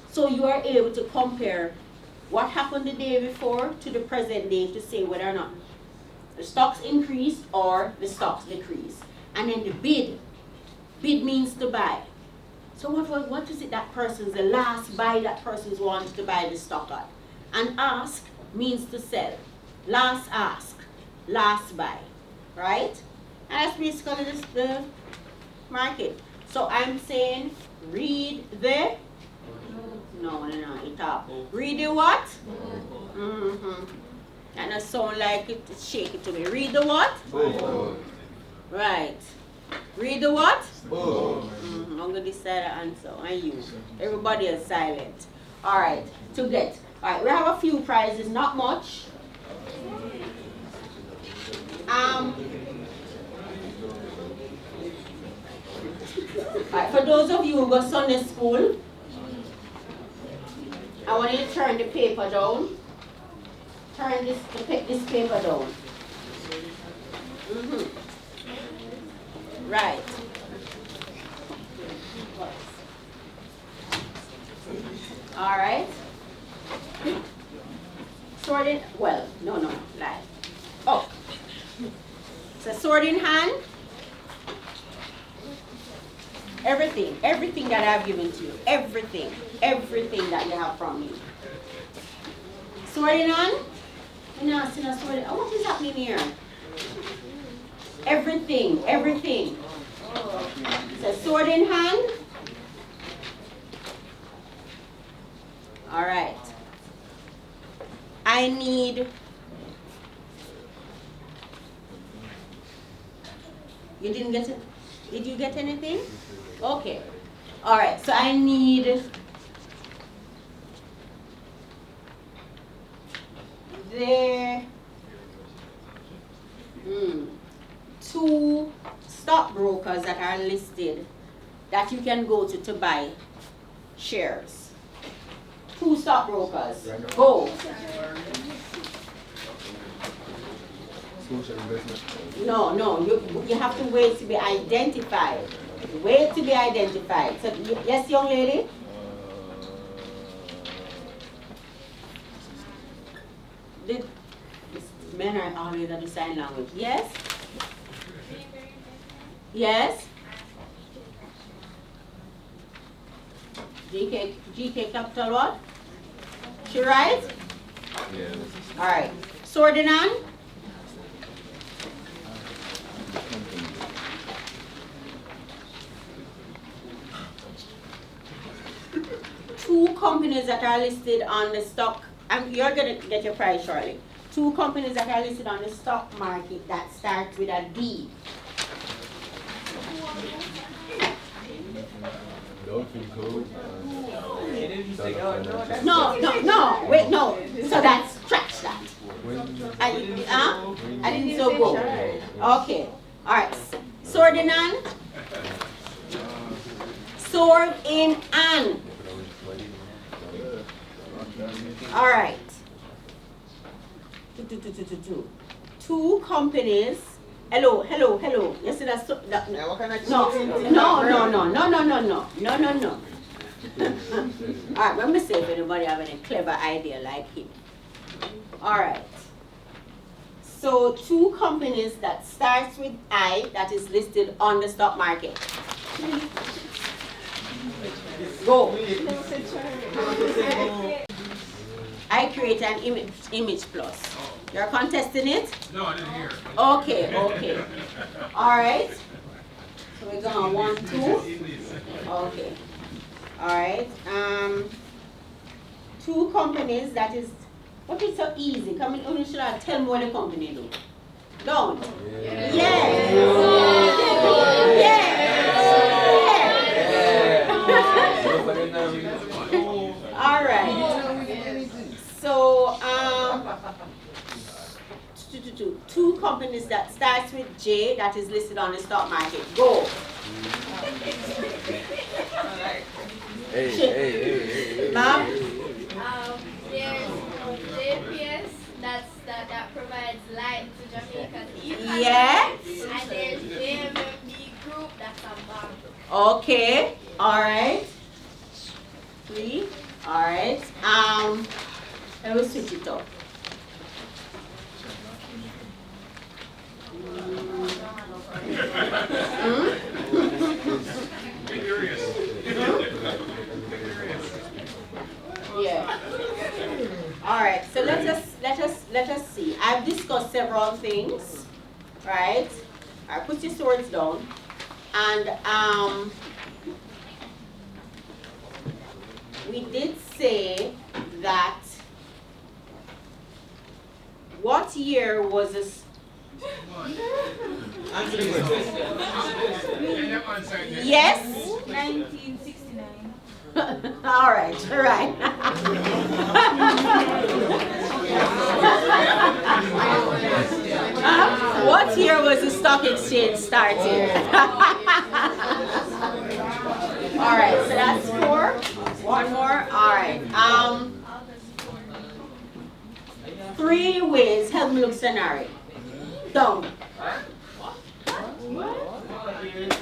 So you are able to compare what happened the day before to the present day to say whether or not the stocks increased or the stocks decreased. And then the bid means to buy. So what is it that person's, the last buy that person's wants to buy the stock at? And ask means to sell. Last ask, last buy, right? And that's basically the market. So I'm saying read the, no, it up. Read the what? Mm-hmm. And it sound like it, shake it to me. Read the what? Right. Read the what? I'm going to decide the answer. And you. Everybody is silent. All right. To get. All right. We have a few prizes. Not much. All right. For those of you who go Sunday school, I want you to turn the paper down. Turn this paper down. Right. All right. Sword in, well, no, lie. Oh. So sword in hand. Everything that I've given to you. Everything that you have from me. Sword in hand. No, see no sword in, oh, what is happening here? Everything. So sword in hand. All right. I need, you didn't get it? Did you get anything? Okay. All right. So I need the 2 stockbrokers that are listed that you can go to buy shares. 2 stockbrokers. Go. No, you have to wait to be identified. Wait to be identified. So, yes, young lady? These men are always at the sign language. Yes? Yes? GK capital what? She right? Yes. Alright. Sword in hand? Two companies that are listed on the stock, and you're going to get your prize shortly. 2 companies that are listed on the stock market that start with a D. Dolphin Code. No, wait, no. So that's, scratch that. I didn't so go. Okay. Alright. Sword in hand. Sword in hand. Alright. 2 companies. Hello. You see that's no. Alright, let me see if anybody have any clever idea like him. Alright. So 2 companies that starts with I that is listed on the stock market. Go. I create an image plus. You're contesting it? No, I didn't hear. Okay. Alright. So we're going 1, 2. Okay. Alright. 2 companies that is, what is so easy? Come in, you should have tell me what the company do. Don't. Yes. Alright. So 2 companies that starts with J that is listed on the stock market. Go. Hey. Ma'am? There's JPS that provides light to Jamaican. Yes. And there's JMMB Group that's a bank. Okay. Alright. 3. Alright. Let me switch it up. Yeah. All right. So let us see. I've discussed several things, right? I put your swords down, and we did say that what year was this? Yes? 1969. All right, all right. What year was the stock exchange started? All right, so that's 4. One more. All right. 3 ways. Help me look scenario. Down.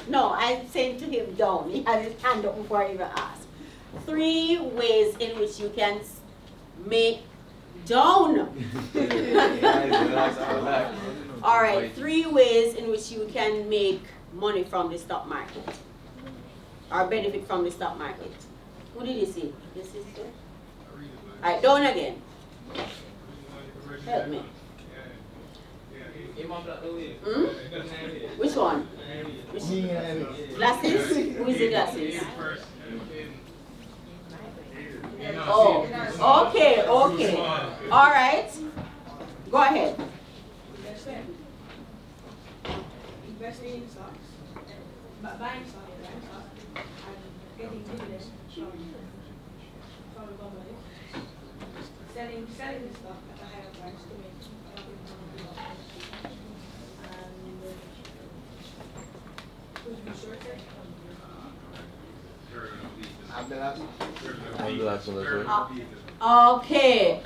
No, I said to him down. He had his hand up before I even asked. 3 ways in which you can make down. All right, 3 ways in which you can make money from the stock market or benefit from the stock market. Who did you see? Your sister? All right, down again. Help me. Hmm? Which one? Glasses? Who is the glasses? Oh, okay, okay. All right. Go ahead. Investing in stocks, buying stocks, and getting dividends from the company. Selling the stock at a higher price to make profit from the and could be shorted. I'm the last one as well. Okay.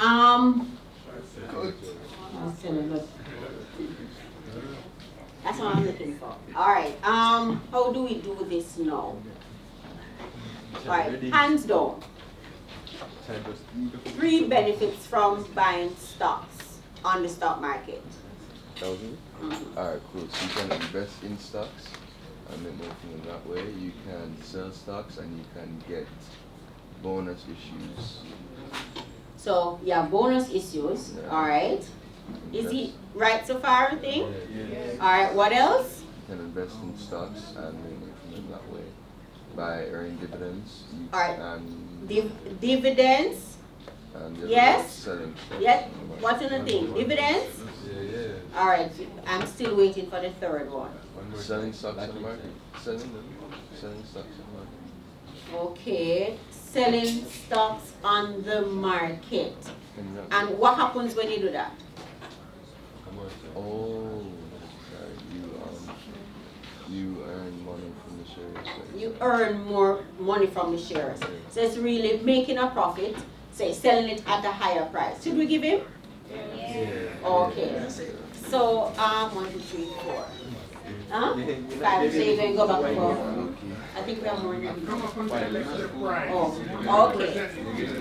That's what I'm looking for. All right. How do we do this now? All right. Hands down. 3 benefits from buying stocks on the stock market. 1,000? Alright, cool. So you can invest in stocks and make money from them that way. You can sell stocks and you can get bonus issues. So, yeah, bonus issues. Yeah. All right. Is he right so far, I think? Yeah. All right. What else? You can invest in stocks and make money from them that way. By earning dividends. All right. And Dividends. and Yes. selling stocks. Yes. What's another thing? Dividends. Yeah. All right. I'm still waiting for the third one. Selling stocks on the market. Selling them. Selling stocks on the market. Okay. Selling stocks on the market. Can you not- And what happens when you do that? Oh, sorry. You earn money from the shares. You earn more money from the shares. So it's really making a profit, say selling it at a higher price. Should we give him? Yeah. Okay. So 1, 2, 3, 4. Huh? 5, 6, go back and forth. I think we have more than Oh, okay.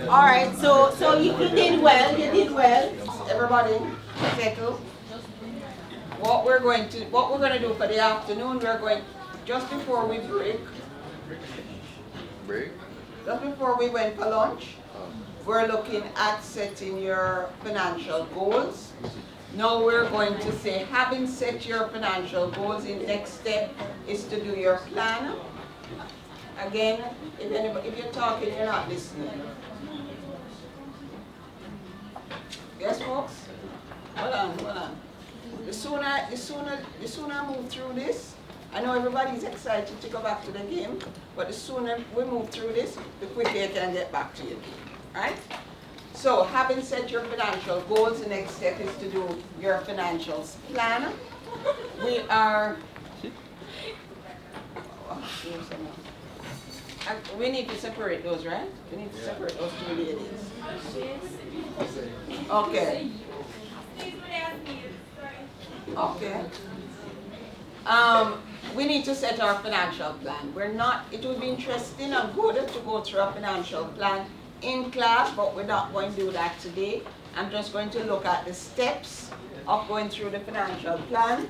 All right. So you did well. You did well. Everybody, settle. What we're going to do for the afternoon, we're going, just before we break, just before we went for lunch, we're looking at setting your financial goals. Now we're going to say, having set your financial goals, the next step is to do your plan. Again, if you're talking, you're not listening. Yes, folks? Hold on. The sooner I move through this, I know everybody's excited to go back to the game, but the sooner we move through this, the quicker I can get back to you. Right? So, having set your financial goals, the next step is to do your financials plan. We need to separate those, right? We need to separate those 2 ladies. Okay. Okay. We need to set our financial plan. It would be interesting and good to go through a financial plan in class, but we're not going to do that today. I'm just going to look at the steps of going through the financial plan.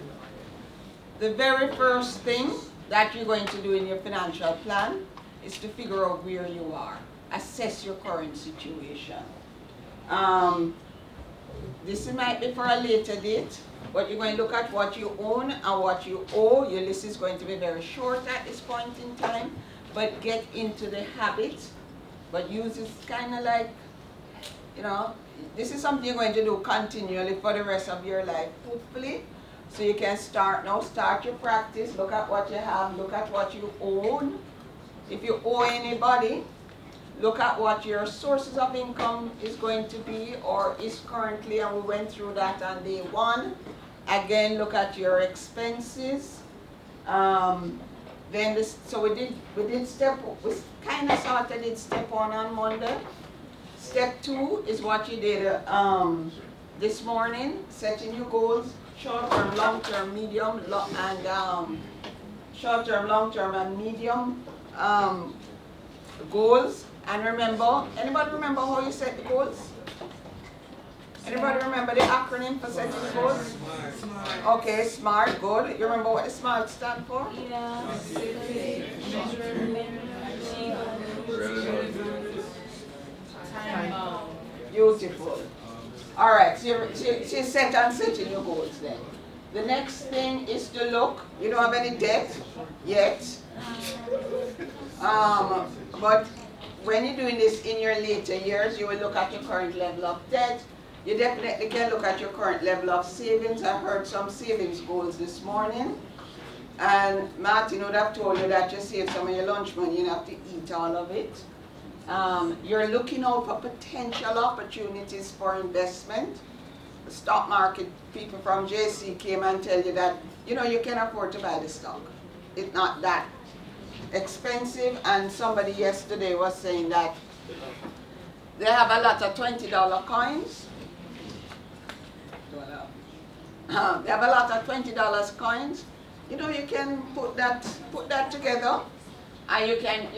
The very first thing that you're going to do in your financial plan is to figure out where you are. Assess your current situation. This might be for a later date, but you're going to look at what you own and what you owe. Your list is going to be very short at this point in time, but get into the habit. But use it kind of like, you know, this is something you're going to do continually for the rest of your life, hopefully. So you can start now, start your practice, look at what you have, look at what you own. If you owe anybody, look at what your sources of income is going to be or is currently, and we went through that on day one. Again, look at your expenses. Then this, so we did we kind of sort of did step one on Monday. Step two is what you did this morning, setting your goals, short-term, long-term, medium, and short-term, long-term, and medium goals. And remember, anybody remember how you set the goals? Anybody remember the acronym for setting the goals? Smart. Okay, SMART, good. You remember what the SMART stand for? Yeah. Beautiful. All right, so she's set on setting your goals then. The next thing is to look. You don't have any debt yet. But when you're doing this in your later years, you will look at your current level of debt. You definitely can look at your current level of savings. I heard some savings goals this morning. And Martin would have told you that you save some of your lunch money, you don't have to eat all of it. You're looking out for potential opportunities for investment. The stock market people from JC came and tell you that, you know, you can afford to buy the stock. It's not that expensive, and somebody yesterday was saying that they have a lot of $20 coins. They have a lot of $20 coins. You know, you can put that together, and you can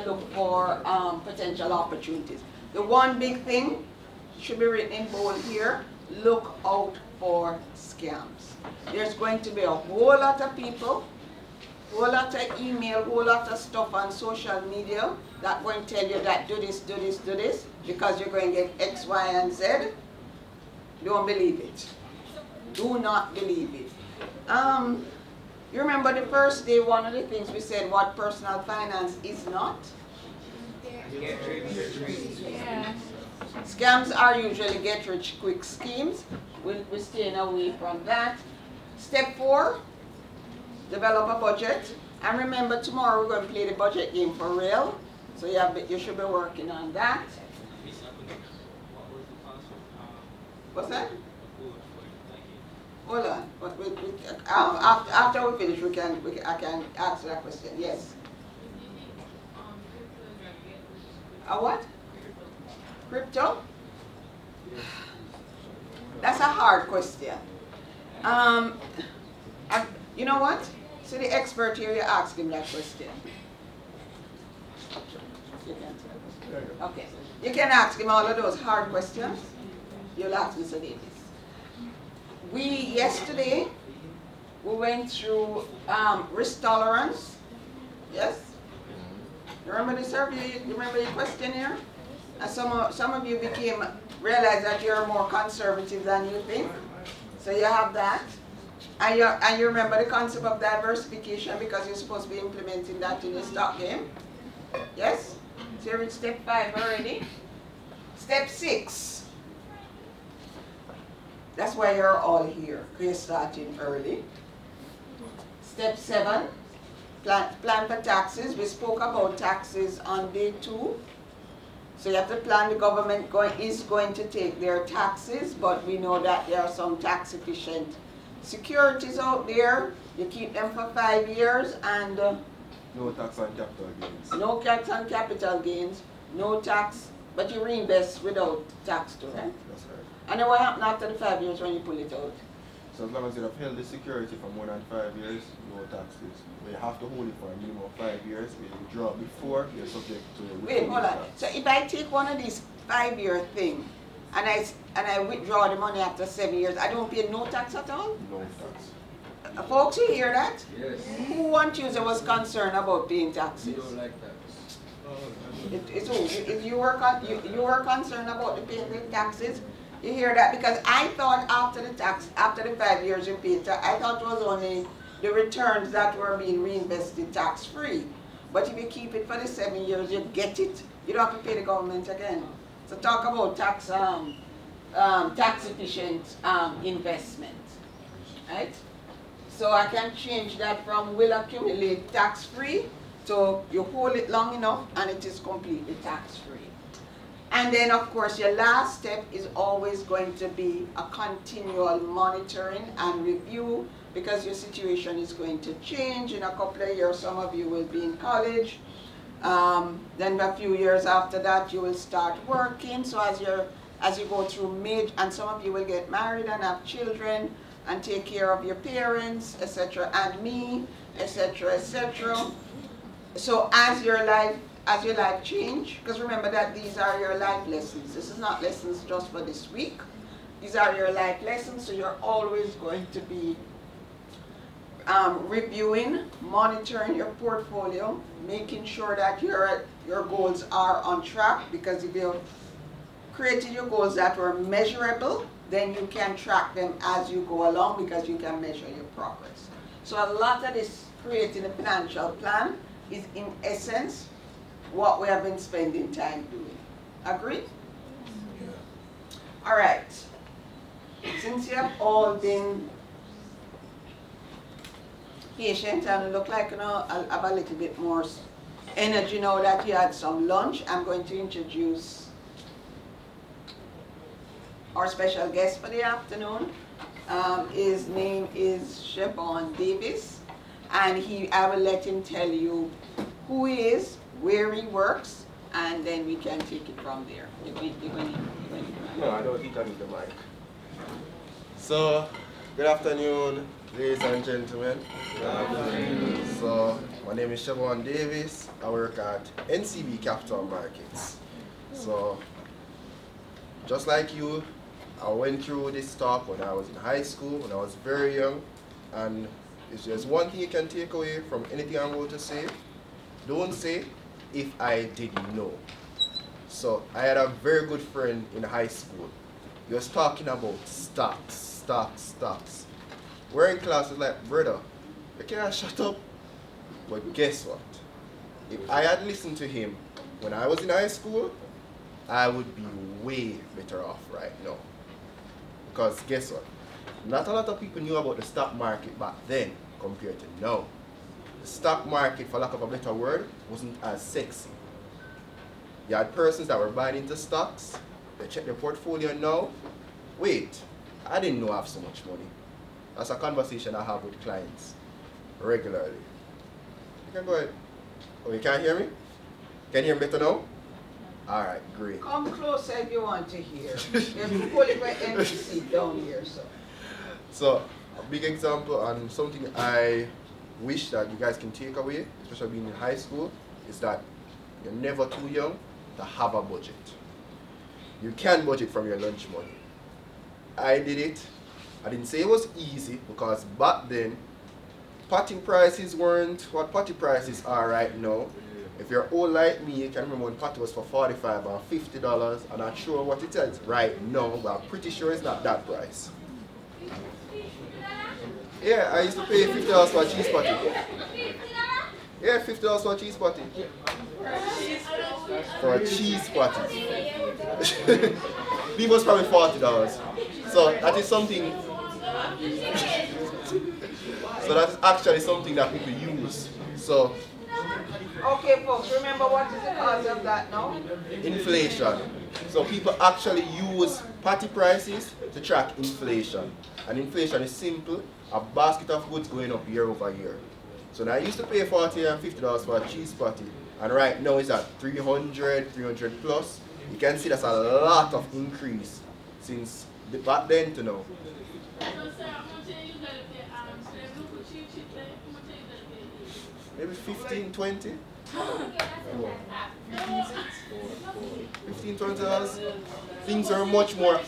look for potential opportunities. The one big thing should be written in bold here: look out for scams. There's going to be a whole lot of people, whole lot of email, whole lot of stuff on social media that going to tell you that do this, do this, do this, because you're going to get X, Y, and Z. Don't believe it. Do not believe it. You remember the first day, one of the things we said what personal finance is not? Yeah. Scams are usually get-rich-quick schemes. We're staying away from that. Step 4, develop a budget. And remember, tomorrow we're going to play the budget game for real. So you should be working on that. What's that? Hold on. After we finish, I can answer that question. Yes. A what? Crypto? That's a hard question. You know what? So the expert here, you ask him that question. You can answer that question. Okay. You can ask him all of those hard questions. You'll ask Mr. Davis. Yesterday, we went through risk tolerance. Yes? You remember the survey? You remember the questionnaire? And some of you realized that you're more conservative than you think. So you have that. And you remember the concept of diversification because you're supposed to be implementing that in your stock game. Yes? So you're in step 5 already. Step 6. That's why you're all here. You're starting early. Step 7, plan for taxes. We spoke about taxes on day 2. So you have to plan. The government is going to take their taxes, but we know that there are some tax efficient securities out there. You keep them for 5 years, and No tax on capital gains. no tax on capital gains, no tax, but you reinvest without tax too, right? That's right. And then what happens after the 5 years when you pull it out? So as long as you have held the security for more than 5 years, no taxes. But you have to hold it for a minimum of 5 years. If you withdraw before, you're subject to Wait, hold on. tax. So if I take one of these 5-year thing and I withdraw the money after 7 years, I don't pay no tax at all? No tax. Folks, you hear that? Yes. Who on Tuesday was concerned about paying taxes? We don't like tax. It's who? If you were concerned about the paying the taxes, You hear that? Because I thought after the tax, after the 5 years you paid tax, I thought it was only the returns that were being reinvested tax-free. But if you keep it for the 7 years, you get it. You don't have to pay the government again. So talk about tax efficient investment, right? So I can change that from will accumulate tax-free to you hold it long enough and it is completely tax-free. And then of course your last step is always going to be a continual monitoring and review, because your situation is going to change in a couple of years. Some of you will be in college. Then a few years after that you will start working. So as you go through and some of you will get married and have children and take care of your parents, etc., and me, etc., etc. So as your life change, because remember that these are your life lessons. This is not lessons just for this week. These are your life lessons, so you're always going to be reviewing, monitoring your portfolio, making sure that your goals are on track, because if you created your goals that were measurable, then you can track them as you go along, because you can measure your progress. So a lot of this creating a financial plan is in essence what we have been spending time doing. Agree? All right. Since you have all been patient and look like I'll have a little bit more energy now that you had some lunch, I'm going to introduce our special guest for the afternoon. His name is Siobhan Davis, and I will let him tell you who he is, where he works, and then we can take it from there. No, I don't think I need the mic. So, good afternoon, ladies and gentlemen. Good afternoon. So, my name is Siobhan Davis. I work at NCB Capital Markets. So, just like you, I went through this talk when I was in high school, when I was very young, and if there's one thing you can take away from anything I'm going to say, don't say, if I didn't know. So I had a very good friend in high school. He was talking about stocks. We're in class, it's like, brother, you can't shut up. But guess what? If I had listened to him when I was in high school, I would be way better off right now. Because guess what? Not a lot of people knew about the stock market back then compared to now. The stock market, for lack of a better word, wasn't as sexy. You had persons that were buying into stocks, they check their portfolio now. Wait, I didn't know I have so much money. That's a conversation I have with clients regularly. You can go ahead. Oh, you can't hear me? Can you hear me better now? Alright, great. Come closer if you want to hear. You're pulling my empty seat down here, so. So, a big example and something I wish that you guys can take away, especially being in high school, is that you're never too young to have a budget. You can budget from your lunch money. I did it. I didn't say it was easy, because back then, potting prices weren't what potty prices are right now. If you're old like me, you can remember when potty was for $45 or $50. I'm not sure what it is right now, but I'm pretty sure it's not that price. Yeah, I used to pay $50 for a cheese patty. Yeah, $50 for a cheese patty. For a cheese patty. Beef was probably $40. So that is something. So that is actually something that people use. So. Okay, folks, remember what is the cause of that now? Inflation. So people actually use patty prices to track inflation. And inflation is simple, a basket of goods going up year over year. So now I used to pay $40 and $50 for a cheese patty, and right now it's at $300 plus. You can see that's a lot of increase since back then to now. Maybe 15, 20? 15, $20. Things are much more.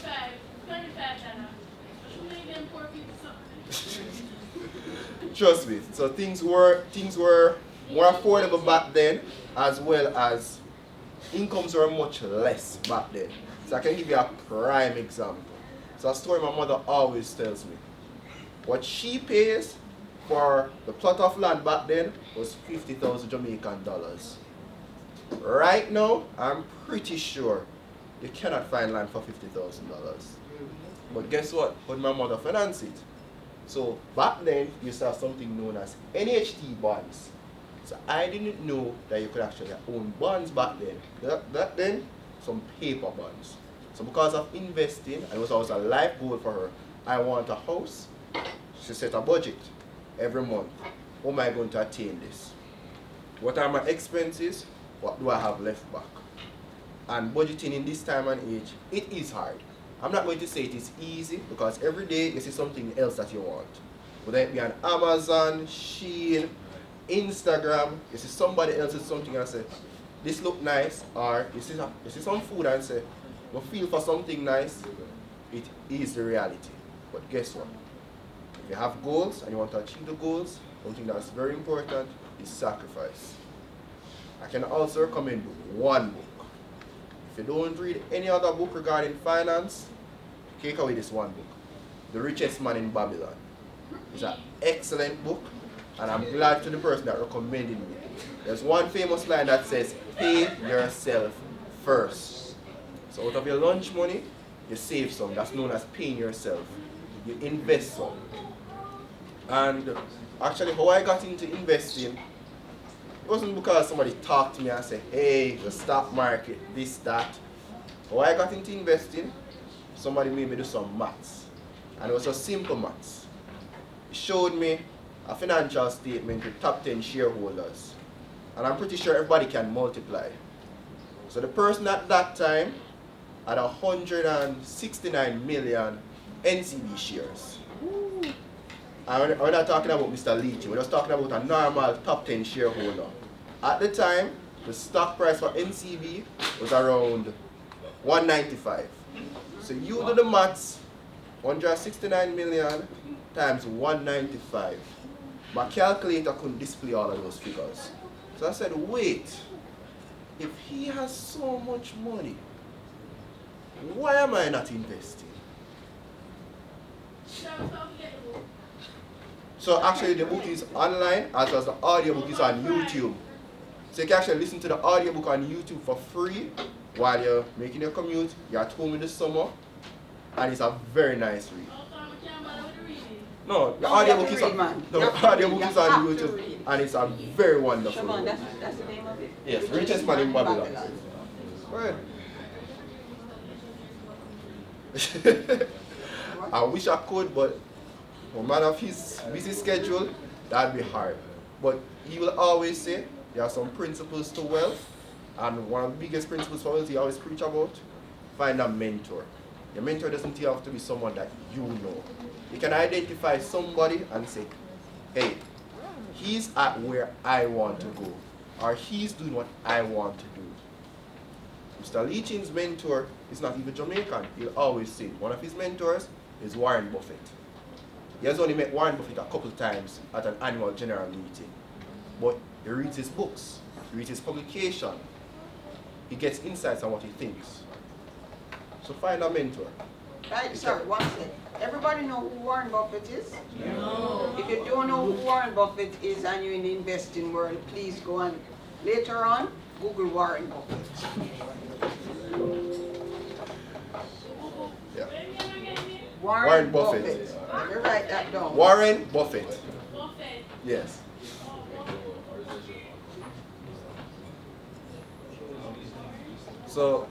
Trust me. So things were more affordable back then, as well as incomes were much less back then. So I can give you a prime example. So a story my mother always tells me. What she pays for the plot of land back then was 50,000 Jamaican dollars. Right now, I'm pretty sure you cannot find land for $50,000. But guess what? But my mother financed it. So back then, you used to have something known as NHT bonds. So I didn't know that you could actually own bonds back then. Back then, some paper bonds. So because of investing, and it was always a life goal for her, I want a house. She set a budget every month. How am I going to attain this? What are my expenses? What do I have left back? And budgeting in this time and age, it is hard. I'm not going to say it is easy because every day you see something else that you want. Whether it be on Amazon, Shein, Instagram, you see somebody else with something and say, this look nice, or you see some food and say, you feel for something nice, it is the reality. But guess what? If you have goals and you want to achieve the goals, one thing that's very important is sacrifice. I can also recommend one book. If you don't read any other book regarding finance, take away this one book, The Richest Man in Babylon. It's an excellent book, and I'm glad to the person that recommended me. There's one famous line that says, pay yourself first. So out of your lunch money, you save some. That's known as paying yourself. You invest some. And actually, how I got into investing, it wasn't because somebody talked to me and said, hey, the stock market, this, that. How I got into investing, somebody made me do some maths. And it was a simple maths. It showed me a financial statement with top 10 shareholders. And I'm pretty sure everybody can multiply. So the person at that time had 169 million NCB shares. And we're not talking about Mr. Leachy, we're just talking about a normal top 10 shareholder. At the time, the stock price for NCB was around 195. So you do the maths, 169 million times 195. My calculator couldn't display all of those figures. So I said, wait, if he has so much money, why am I not investing? So actually the book is online as well as the audiobook is on YouTube. So you can actually listen to the audiobook on YouTube for free while you're making your commute, you're at home in the summer, and it's a very nice read. No, the audiobook is on, YouTube, and it's a very wonderful Siobhan, book. that's the name of it? Yes, Richest Man in Babylon. Well, I wish I could, but no matter of his busy schedule, that'd be hard. But he will always say there are some principles to wealth, and one of the biggest principles for wealth he always preach about, find a mentor. Your mentor doesn't have to be someone that you know. You can identify somebody and say, hey, he's at where I want to go, or he's doing what I want to do. Mr. Leachin's mentor is not even Jamaican. He'll always say one of his mentors is Warren Buffett. He has only met Warren Buffett a couple times at an annual general meeting. But he reads his books, he reads his publication, he gets insights on what he thinks. So find a mentor. Right, sorry, one second. Everybody know who Warren Buffett is? No. If you don't know who Warren Buffett is and you're in the investing world, please go and later on Google Warren Buffett. Yeah. Warren Buffett. Let me write that down. Warren Buffett. Yes. So,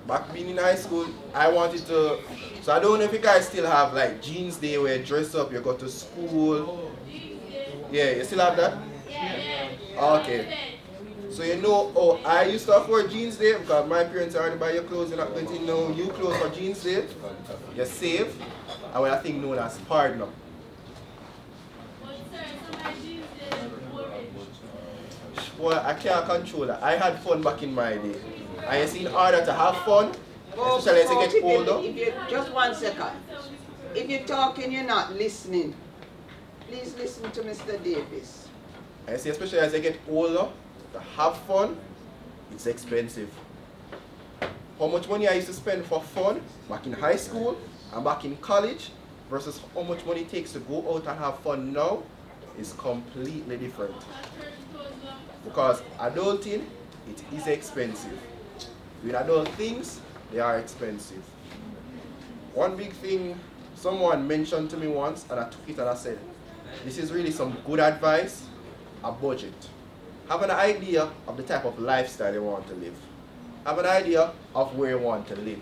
back being in high school, I wanted to, so I don't know if you guys still have like jeans day where you dress up, you go to school. Yeah, you still have that? Okay. So you know, oh, I used to wear jeans day because my parents already buy your clothes, you're not going to know new clothes for jeans day. You save, and what I think known as pardon up. Well, I can't control that. I had fun back in my day. And you see, in order to have fun, especially as you get older. If you, just 1 second. If you're talking, you're not listening. Please listen to Mr. Davis. I see, especially as you get older, to have fun, it's expensive. How much money I used to spend for fun back in high school and back in college versus how much money it takes to go out and have fun now is completely different. Because adulting, it is expensive. With adult things, they are expensive. One big thing someone mentioned to me once, and I took it and I said, this is really some good advice, a budget. Have an idea of the type of lifestyle you want to live. Have an idea of where you want to live.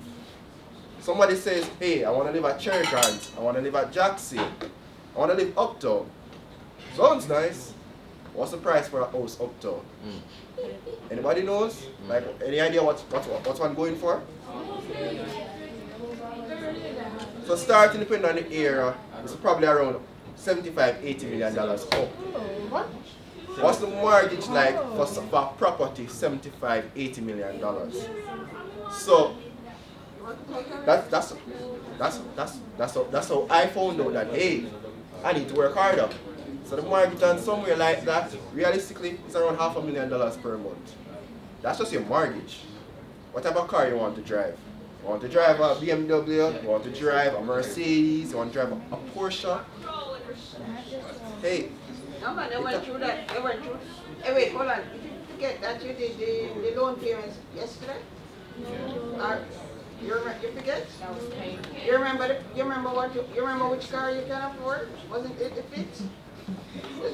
Somebody says, hey, I want to live at Cherry Gardens, I want to live at Jackson, I want to live uptown. Sounds nice. What's the price for a house uptown? Anybody knows? Like, any idea what's one going for? So starting depending on the area, it's probably around $75-80 million up. What's the mortgage like for property? $75-80 million. So that's how I found out that, hey, I need to work harder. So the mortgage on somewhere like that, realistically, it's around $500,000 per month. That's just your mortgage. What type of car you want to drive? You want to drive a BMW, you want to drive a Mercedes, you want to drive a Porsche. Hey. No, but they went through that. They went through. Hey, wait, hold on. Did you forget that you did the loan payments yesterday? You forget? You remember you remember which car you can afford? Wasn't it the Fit? The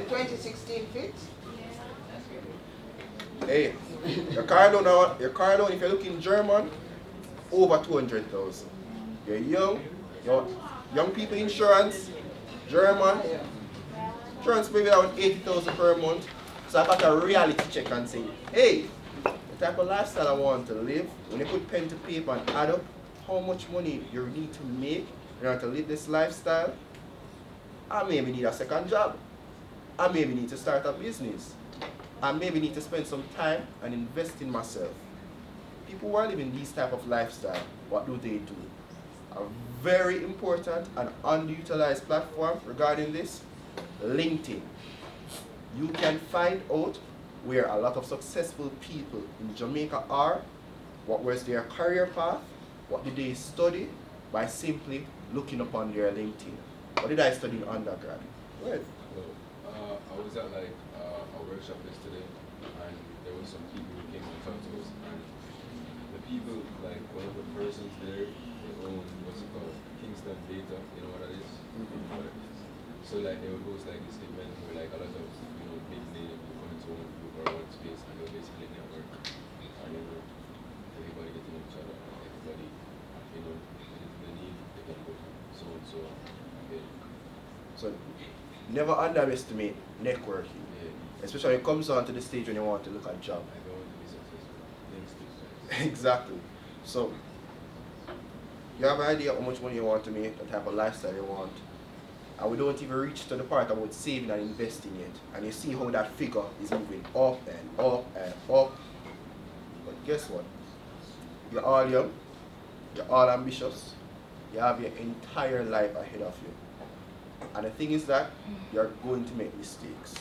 2016 Fit? Hey, your car loan, if you're looking German, over 200,000. You're young people insurance, German, insurance maybe around 80,000 per month. So I got a reality check and say, hey, the type of lifestyle I want to live, when you put pen to paper and add up how much money you need to make in order to live this lifestyle, I maybe need a second job. I maybe need to start a business. I maybe need to spend some time and invest in myself. People who are living this type of lifestyle, what do they do? A very important and underutilized platform regarding this, LinkedIn. You can find out where a lot of successful people in Jamaica are, what was their career path, what did they study, by simply looking upon their LinkedIn. What did I study in undergrad? Well, I was at like a workshop yesterday, and there were some people who came and talked to us, and the people, like one of the persons there, they own what's it called, Kingston Data, you know what that is? So like they would host like this event where like a lot of big names would come into one group or one space, and they'll basically network, and everybody get to know each other, and everybody, if they need, they can go so and so. Yeah. So never underestimate networking, especially when it comes on to the stage when you want to look at a job. I don't want to be successful. Exactly. So you have an idea how much money you want to make, the type of lifestyle you want, and we don't even reach to the part about saving and investing yet. And you see how that figure is moving up and up and up. But guess what? You're all young, you're all ambitious, you have your entire life ahead of you. And the thing is that you're going to make mistakes.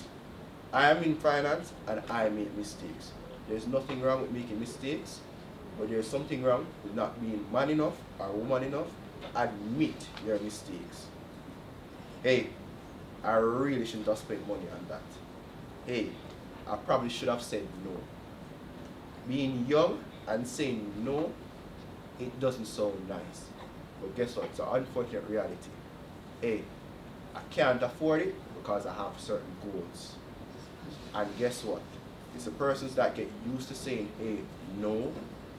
I am in finance and I make mistakes. There's nothing wrong with making mistakes, but there's something wrong with not being man enough or woman enough to admit your mistakes. Hey, I really shouldn't have spent money on that. Hey, I probably should have said no. Being young and saying no, it doesn't sound nice. But guess what? It's an unfortunate reality. Hey, I can't afford it because I have certain goals. And guess what? It's the persons that get used to saying, hey, no,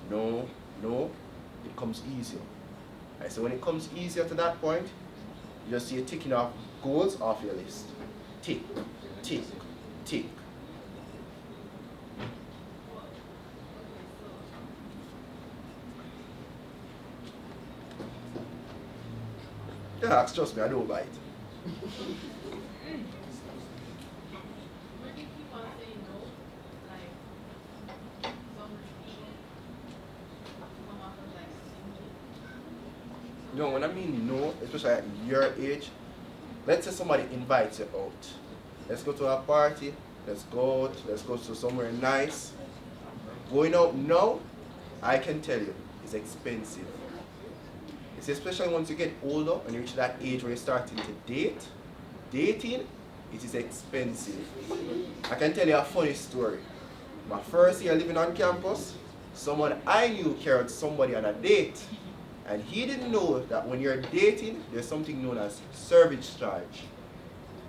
no, no, it comes easier. And so when it comes easier to that point, you just see you ticking off goals off your list. Tick, tick, tick. Yeah, trust me, I don't bite. No, when I mean no, especially at your age, let's say somebody invites you out. Let's go to a party let's go out, let's go to somewhere nice. Going out now, I can tell you, is expensive. It's especially once you get older and you reach that age where you're starting to date. Dating, it is expensive. I can tell you a funny story. My first year living on campus, someone I knew carried somebody on a date. And he didn't know that when you're dating, there's something known as service charge.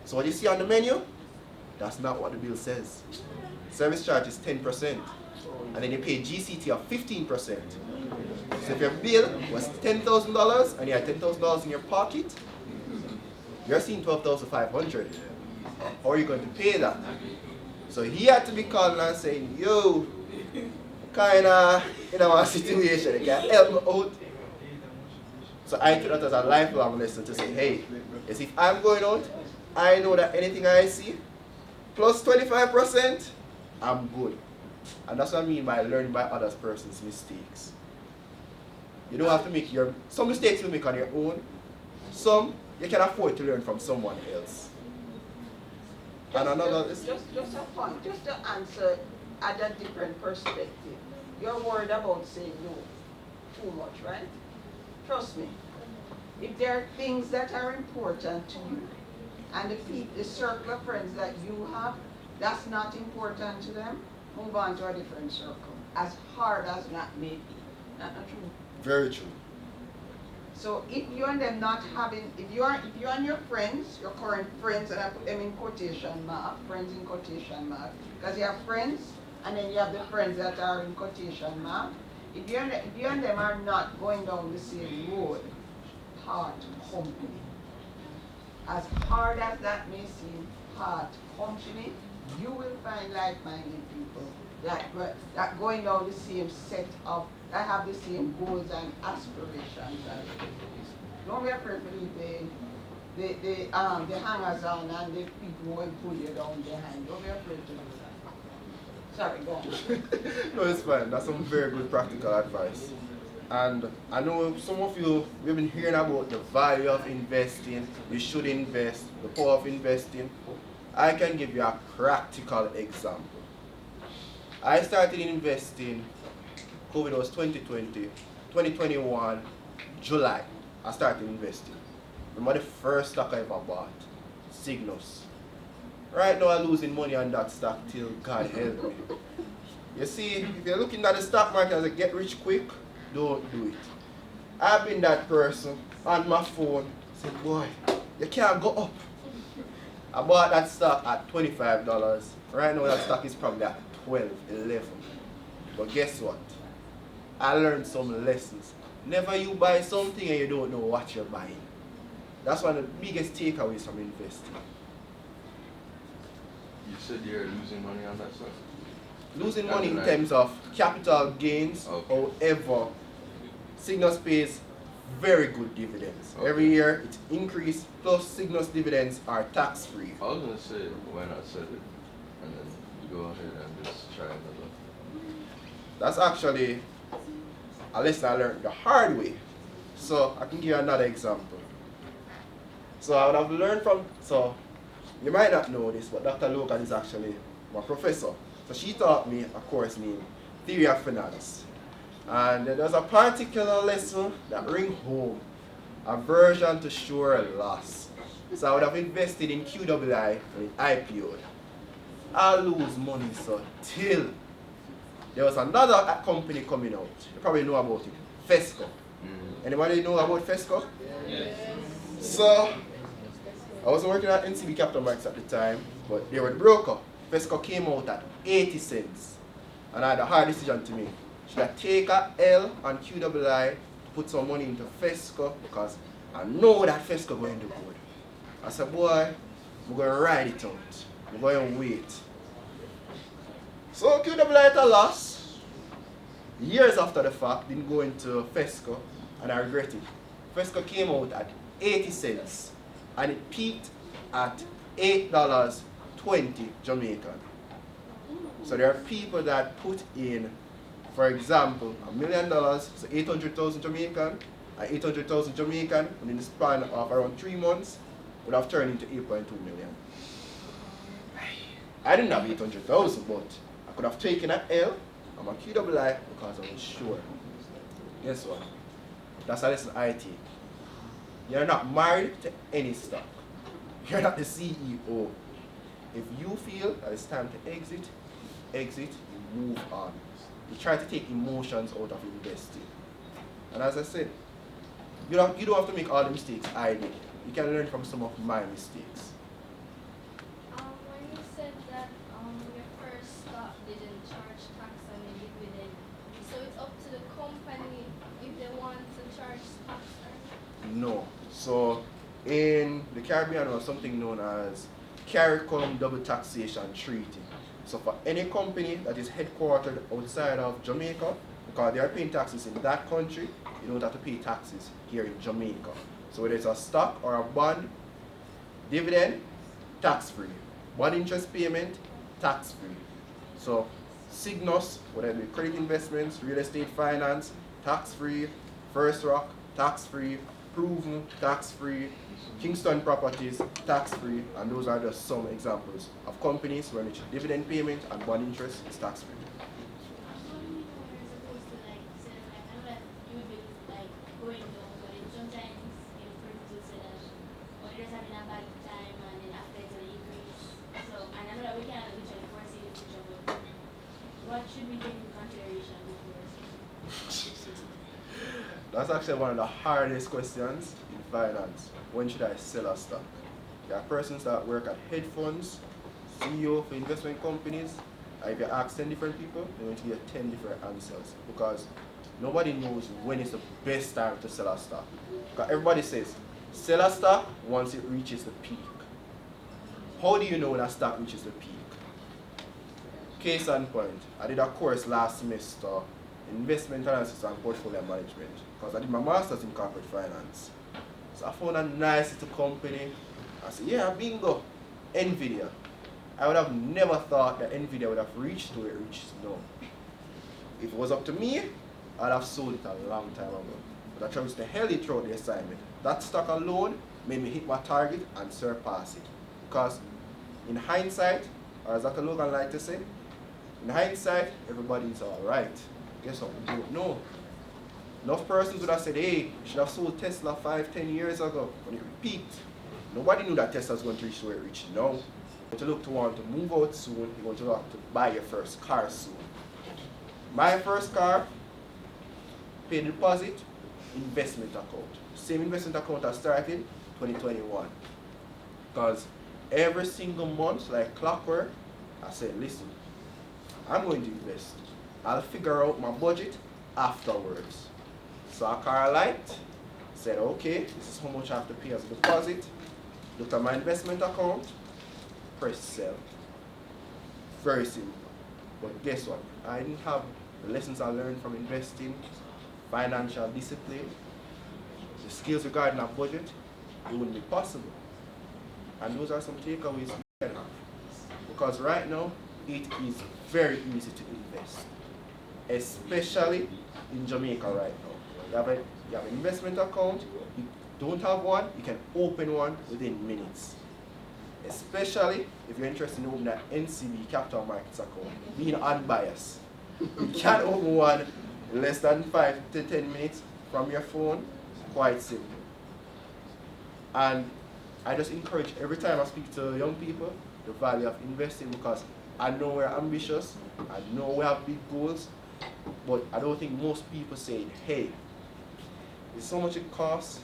So what you see on the menu, that's not what the bill says. Service charge is 10%. And then you pay GCT of 15%. So if your bill was $10,000 and you had $10,000 in your pocket, you're seeing $12,500. How are you going to pay that? So he had to be calling and saying, yo, kinda in a situation, you can help me out. So I took that as a lifelong lesson to say, hey, as if I'm going out, I know that anything I see, plus 25%, I'm good. And that's what I mean by learning by other person's mistakes. You don't have to make some mistakes you make on your own. Some you can afford to learn from someone else. And another is just a point, just to answer at a different perspective. You're worried about saying no too much, right? Trust me. If there are things that are important to you, and the circle of friends that you have, that's not important to them, move on to a different circle. As hard as that may be. Not true. very true. So if you and them not having, if you and your friends, your current friends, and I put them in quotation mark, friends in quotation mark, because you have friends, and then you have the friends that are in quotation mark. If you and them are not going down the same road, part company. As hard as that may seem, part company, you will find like-minded people that going down the same set of, that have the same goals and aspirations as you. Don't be afraid to leave the hangers on and the people who will pull you down behind. Don't be afraid to do that. Sorry, go on. No, it's fine. That's some very good practical advice. And I know some of you, we've been hearing about the value of investing, you should invest, the power of investing. I can give you a practical example. I started investing, COVID was 2020, 2021, July, I started investing. Remember the first stock I ever bought? Cygnus. Right now I'm losing money on that stock till God help me. You see, if you're looking at the stock market as a get rich quick, don't do it. I've been that person on my phone, said, boy, you can't go up. I bought that stock at $25. Right now that stock is probably at 12, 11. But guess what? I learned some lessons. Never you buy something and you don't know what you're buying. That's one of the biggest takeaways from investing. You said you're losing money on that stuff? Losing money in terms of capital gains, okay. However, Cygnus pays very good dividends. Okay. Every year it increases, plus Cygnus dividends are tax free. I was going to say, why not sell it? And then you go ahead and just try another. That's actually a lesson I learned the hard way. So I can give you another example. So I would have learned from, so you might not know this, but Dr. Logan is actually my professor. So she taught me a course named Theory of Finance. And there's a particular lesson that rings home, aversion to sure loss. So I would have invested in QWI when it IPO'd. I lose money so till there was another company coming out. You probably know about it, Fesco. Anybody know about Fesco? Yes. So I was working at NCB Capital Markets at the time, but they were the broker. Fesco came out at 80 cents. And I had a hard decision to make. Should I take a L on QWI to put some money into Fesco because I know that Fesco going to do good. I said, boy, I'm going to ride it out. I'm going to wait. So QWI at a loss. Years after the fact, didn't go into Fesco and I regret it. Fesco came out at 80 cents and it peaked at $8.20 Jamaican. So there are people that put in, for example, $1 million, so 800,000 Jamaican, and 800,000 Jamaican within the span of around 3 months would have turned into 8.2 million. I didn't have 800,000, but I could have taken an L. I'm a QWI because I was sure. Guess what? That's a lesson I take. You're not married to any stock. You're not the CEO. If you feel that it's time to exit, you move on. You try to take emotions out of investing. And as I said, you don't have to make all the mistakes I did. You can learn from some of my mistakes. When you said that your first stock didn't charge tax on the dividend, so it's up to the company if they want to charge tax or not? No. So in the Caribbean, there was something known as CARICOM double taxation treaty. So for any company that is headquartered outside of Jamaica, because they are paying taxes in that country, you don't have to pay taxes here in Jamaica. So whether it's a stock or a bond, dividend, tax-free. Bond interest payment, tax-free. So Cygnus, whether it be credit investments, real estate finance, tax-free. First Rock, tax-free. Proven, tax-free. Kingston Properties, tax-free. And those are just some examples of companies where which dividend payment and bond interest is tax-free. What should we take into consideration before? That's actually one of the hardest questions in finance. When should I sell a stock? There are persons that work at hedge funds, CEO for investment companies. And if you ask 10 different people, they're going to get 10 different answers because nobody knows when is the best time to sell a stock. Because everybody says, sell a stock once it reaches the peak. How do you know when a stock reaches the peak? Case in point, I did a course last semester, investment analysis and portfolio management, because I did my master's in corporate finance. So I found a nice little company. I said, yeah, bingo, NVIDIA. I would have never thought that NVIDIA would have reached to where it reaches now. If it was up to me, I'd have sold it a long time ago. But I chose to hell it throughout the assignment. That stock alone made me hit my target and surpass it. Because in hindsight, or as Dr. Logan liked to say, in hindsight, everybody's alright. Guess what? We don't know. Enough persons would have said, hey, you should have sold Tesla 5-10 years ago when it peaked. Nobody knew that Tesla's going to reach where it reached now. You're going to want to move out soon, you're going to have to buy your first car soon. My first car, paid deposit, investment account. Same investment account I started 2021. Because every single month, like clockwork, I said, listen, I'm going to invest. I'll figure out my budget afterwards. Saw a car light, said, okay, this is how much I have to pay as a deposit. Looked at my investment account, press sell. Very simple. But guess what? I didn't have the lessons I learned from investing, financial discipline, the skills regarding our budget. It wouldn't be possible. And those are some takeaways we can have. Because right now, it is very easy to invest, especially in Jamaica right now. You have an investment account, you don't have one, you can open one within minutes. Especially if you're interested in opening an NCB capital markets account, being unbiased. You can open one in less than 5 to 10 minutes from your phone, quite simple. And I just encourage every time I speak to young people the value of investing because I know we're ambitious, I know we have big goals, but I don't think most people say, hey, this is how much it costs,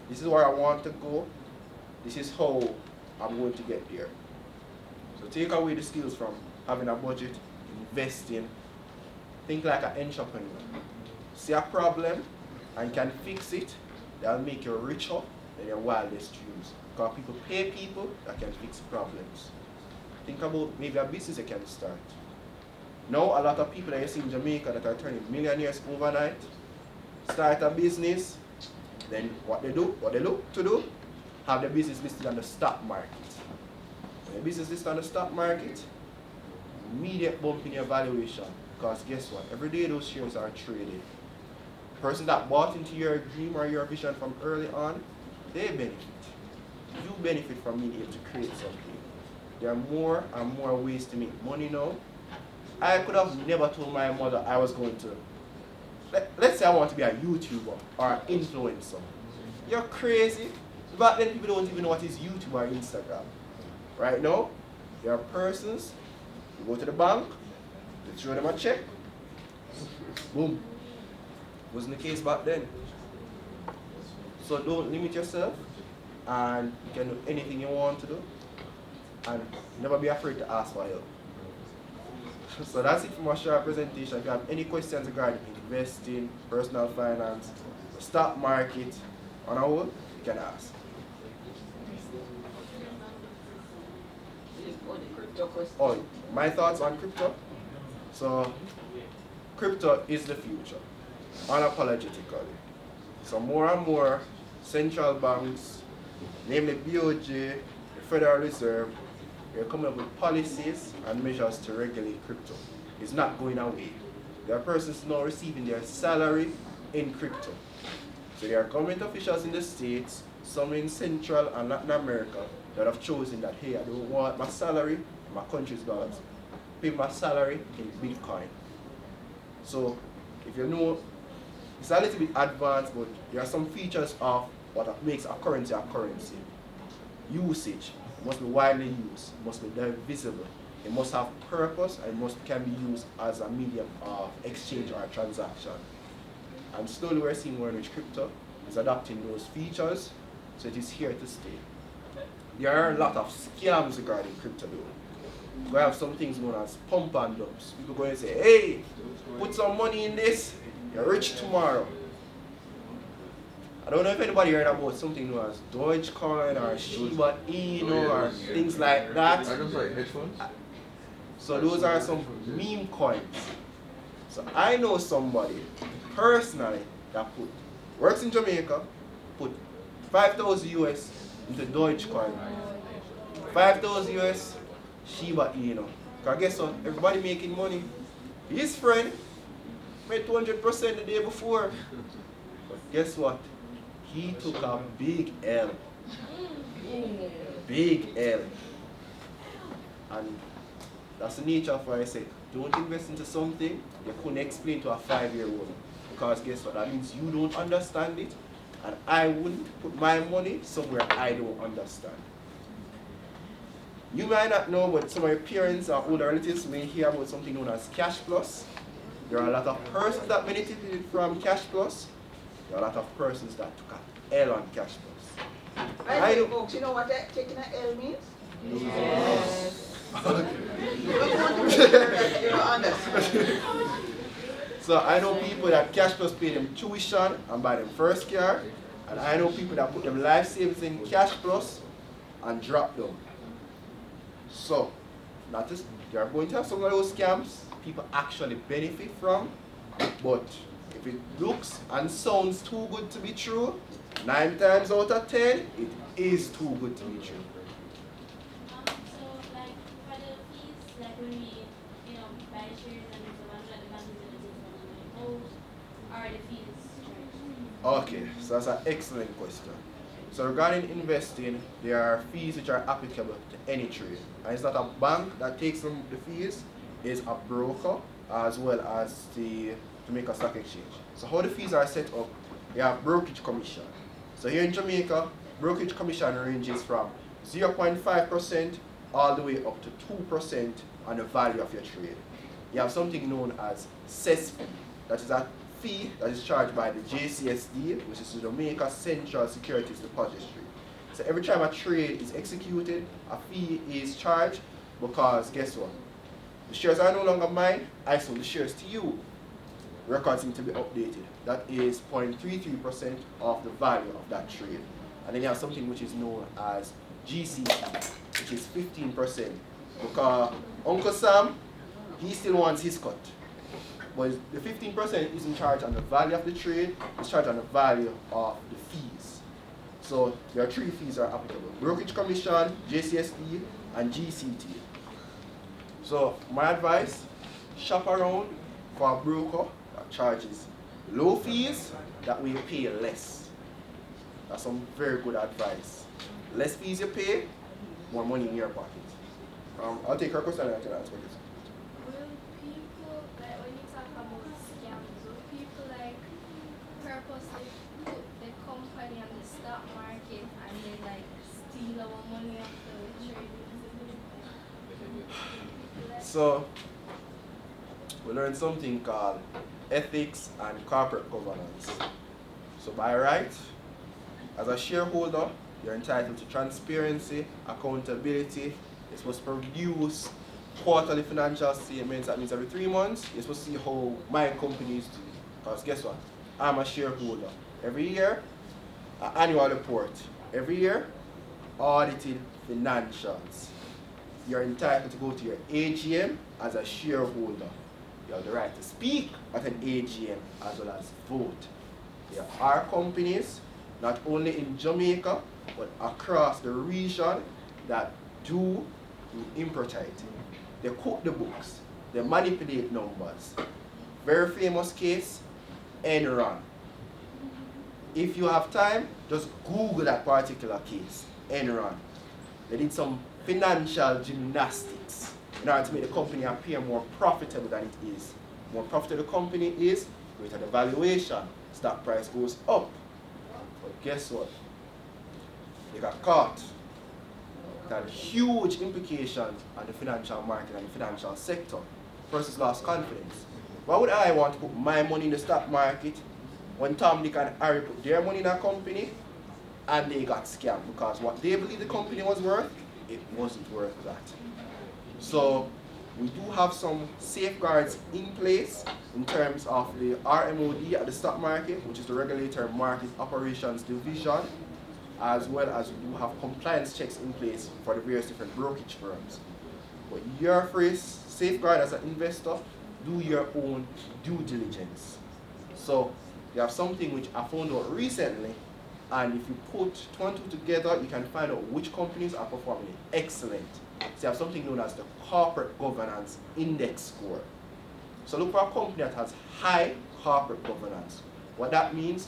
this is where I want to go, this is how I'm going to get there. So take away the skills from having a budget, investing, think like an entrepreneur. See a problem and can fix it, that'll make you richer than your wildest dreams. Because people pay people that can fix problems. Think about maybe a business you can start. Now a lot of people that you see in Jamaica that are turning millionaires overnight, start a business, then what they look to do, have their business listed on the stock market. When the business listed on the stock market, immediate bump in your valuation. Because guess what? Every day those shares are traded. The person that bought into your dream or your vision from early on, they benefit. You benefit from being able to create something. there are more and more ways to make money now. I could have never told my mother I was going to, let's say I want to be a YouTuber or an influencer. You're crazy. Back then people don't even know what is YouTube or Instagram. Right now, there are persons, you go to the bank, you throw them a check, boom. Wasn't the case back then. So don't limit yourself, and you can do anything you want to do, and never be afraid to ask for help. So that's it for my short presentation. If you have any questions regarding investing, personal finance, stock market, on a whole, you can ask. Oh, my thoughts on crypto? So, crypto is the future, unapologetically. So more and more central banks, namely BOJ, the Federal Reserve, they're coming up with policies and measures to regulate crypto. It's not going away. There are persons now receiving their salary in crypto. So there are government officials in the States, some in Central and Latin America, that have chosen that, hey, I don't want my salary in my country's dollars. Pay my salary in Bitcoin. So if you know, it's a little bit advanced, but there are some features of what makes a currency a currency. Usage must be widely used, must be divisible. It must have purpose, and can be used as a medium of exchange or transaction. And slowly we're seeing more in which crypto is adopting those features, so it is here to stay. There are a lot of scams regarding crypto though. We have some things known as pump and dumps. People go and say, hey, put some money in this, you're rich tomorrow. I don't know if anybody heard about something known as Dogecoin or Shiba Inu or things like that. I just like hedge funds. So those are some meme coins. So I know somebody personally that works in Jamaica, put 5,000 US into Dogecoin, 5,000 US Shiba Inu. Because guess what? Everybody making money. His friend made 200% the day before. But guess what? He took a big L. Big L. And that's the nature of why I say, don't invest into something you couldn't explain to a 5-year-old. Because guess what? That means you don't understand it. And I wouldn't put my money somewhere I don't understand. You might not know, but some of your parents or older relatives may hear about something known as Cash Plus. There are a lot of persons that benefited from Cash Plus. There are a lot of persons that took an L on Cash Plus. I know, folks, you know what taking an L means? Yes. You don't understand. So I know people that Cash Plus pay them tuition and buy them first car. And I know people that put them life savings in Cash Plus and drop them. So, not just, they are going to have some of those scams people actually benefit from, but if it looks and sounds too good to be true, 9 times out of 10, it is too good to be true. So, like, for the fees, like when we, buy shares and so on, like the bank is going to take money, how are the fees charged? Okay, so that's an excellent question. So regarding investing, there are fees which are applicable to any trade. And it's not a bank that takes the fees, it's a broker as well as the Jamaica Stock Exchange. So how the fees are set up, we have brokerage commission. So here in Jamaica, brokerage commission ranges from 0.5% all the way up to 2% on the value of your trade. You have something known as cess fee, that is a fee that is charged by the JCSD, which is the Jamaica Central Securities Depository. So every time a trade is executed, a fee is charged because guess what? The shares are no longer mine, I sold the shares to you. Records need to be updated. That is 0.33% of the value of that trade. And then you have something which is known as GCT, which is 15%. Because Uncle Sam, he still wants his cut. But the 15% isn't charged on the value of the trade, it's charged on the value of the fees. So there are 3 fees that are applicable: brokerage commission, JCSD, and GCT. So my advice, shop around for a broker that charges low fees that will pay less. That's some very good advice. Less fees you pay, more money in your pocket. I'll take her question and I can answer this. Will people, like when you talk about scams, will people like purposely put the company on the stock market and then like steal our money after we trade it? So, we learned something called ethics and corporate governance. So by right, as a shareholder, you're entitled to transparency, accountability. You're supposed to produce quarterly financial statements. That means every 3 months, you're supposed to see how my company is doing. Because guess what? I'm a shareholder. Every year, an annual report. Every year, audited financials. You're entitled to go to your AGM as a shareholder. You have the right to speak at an AGM as well as vote. There are companies, not only in Jamaica, but across the region that do impropriety. They cook the books, they manipulate numbers. Very famous case, Enron. If you have time, just Google that particular case, Enron. They did some financial gymnastics in order to make the company appear more profitable than it is. The more profitable the company is, greater the valuation, stock price goes up. But guess what? They got caught. That had huge implications on the financial market and the financial sector. Persons lost confidence. Why would I want to put my money in the stock market when Tom, Dick, and Harry put their money in a company and they got scammed? Because what they believed the company was worth, it wasn't worth that. So we do have some safeguards in place in terms of the RMOD at the stock market, which is the Regulator Market Operations Division, as well as we do have compliance checks in place for the various different brokerage firms. But your first safeguard as an investor, do your own due diligence. So you have something which I found out recently, and if you put 2 and 2 together, you can find out which companies are performing excellent. So you have something known as the Corporate Governance Index Score. So look for a company that has high corporate governance. What that means,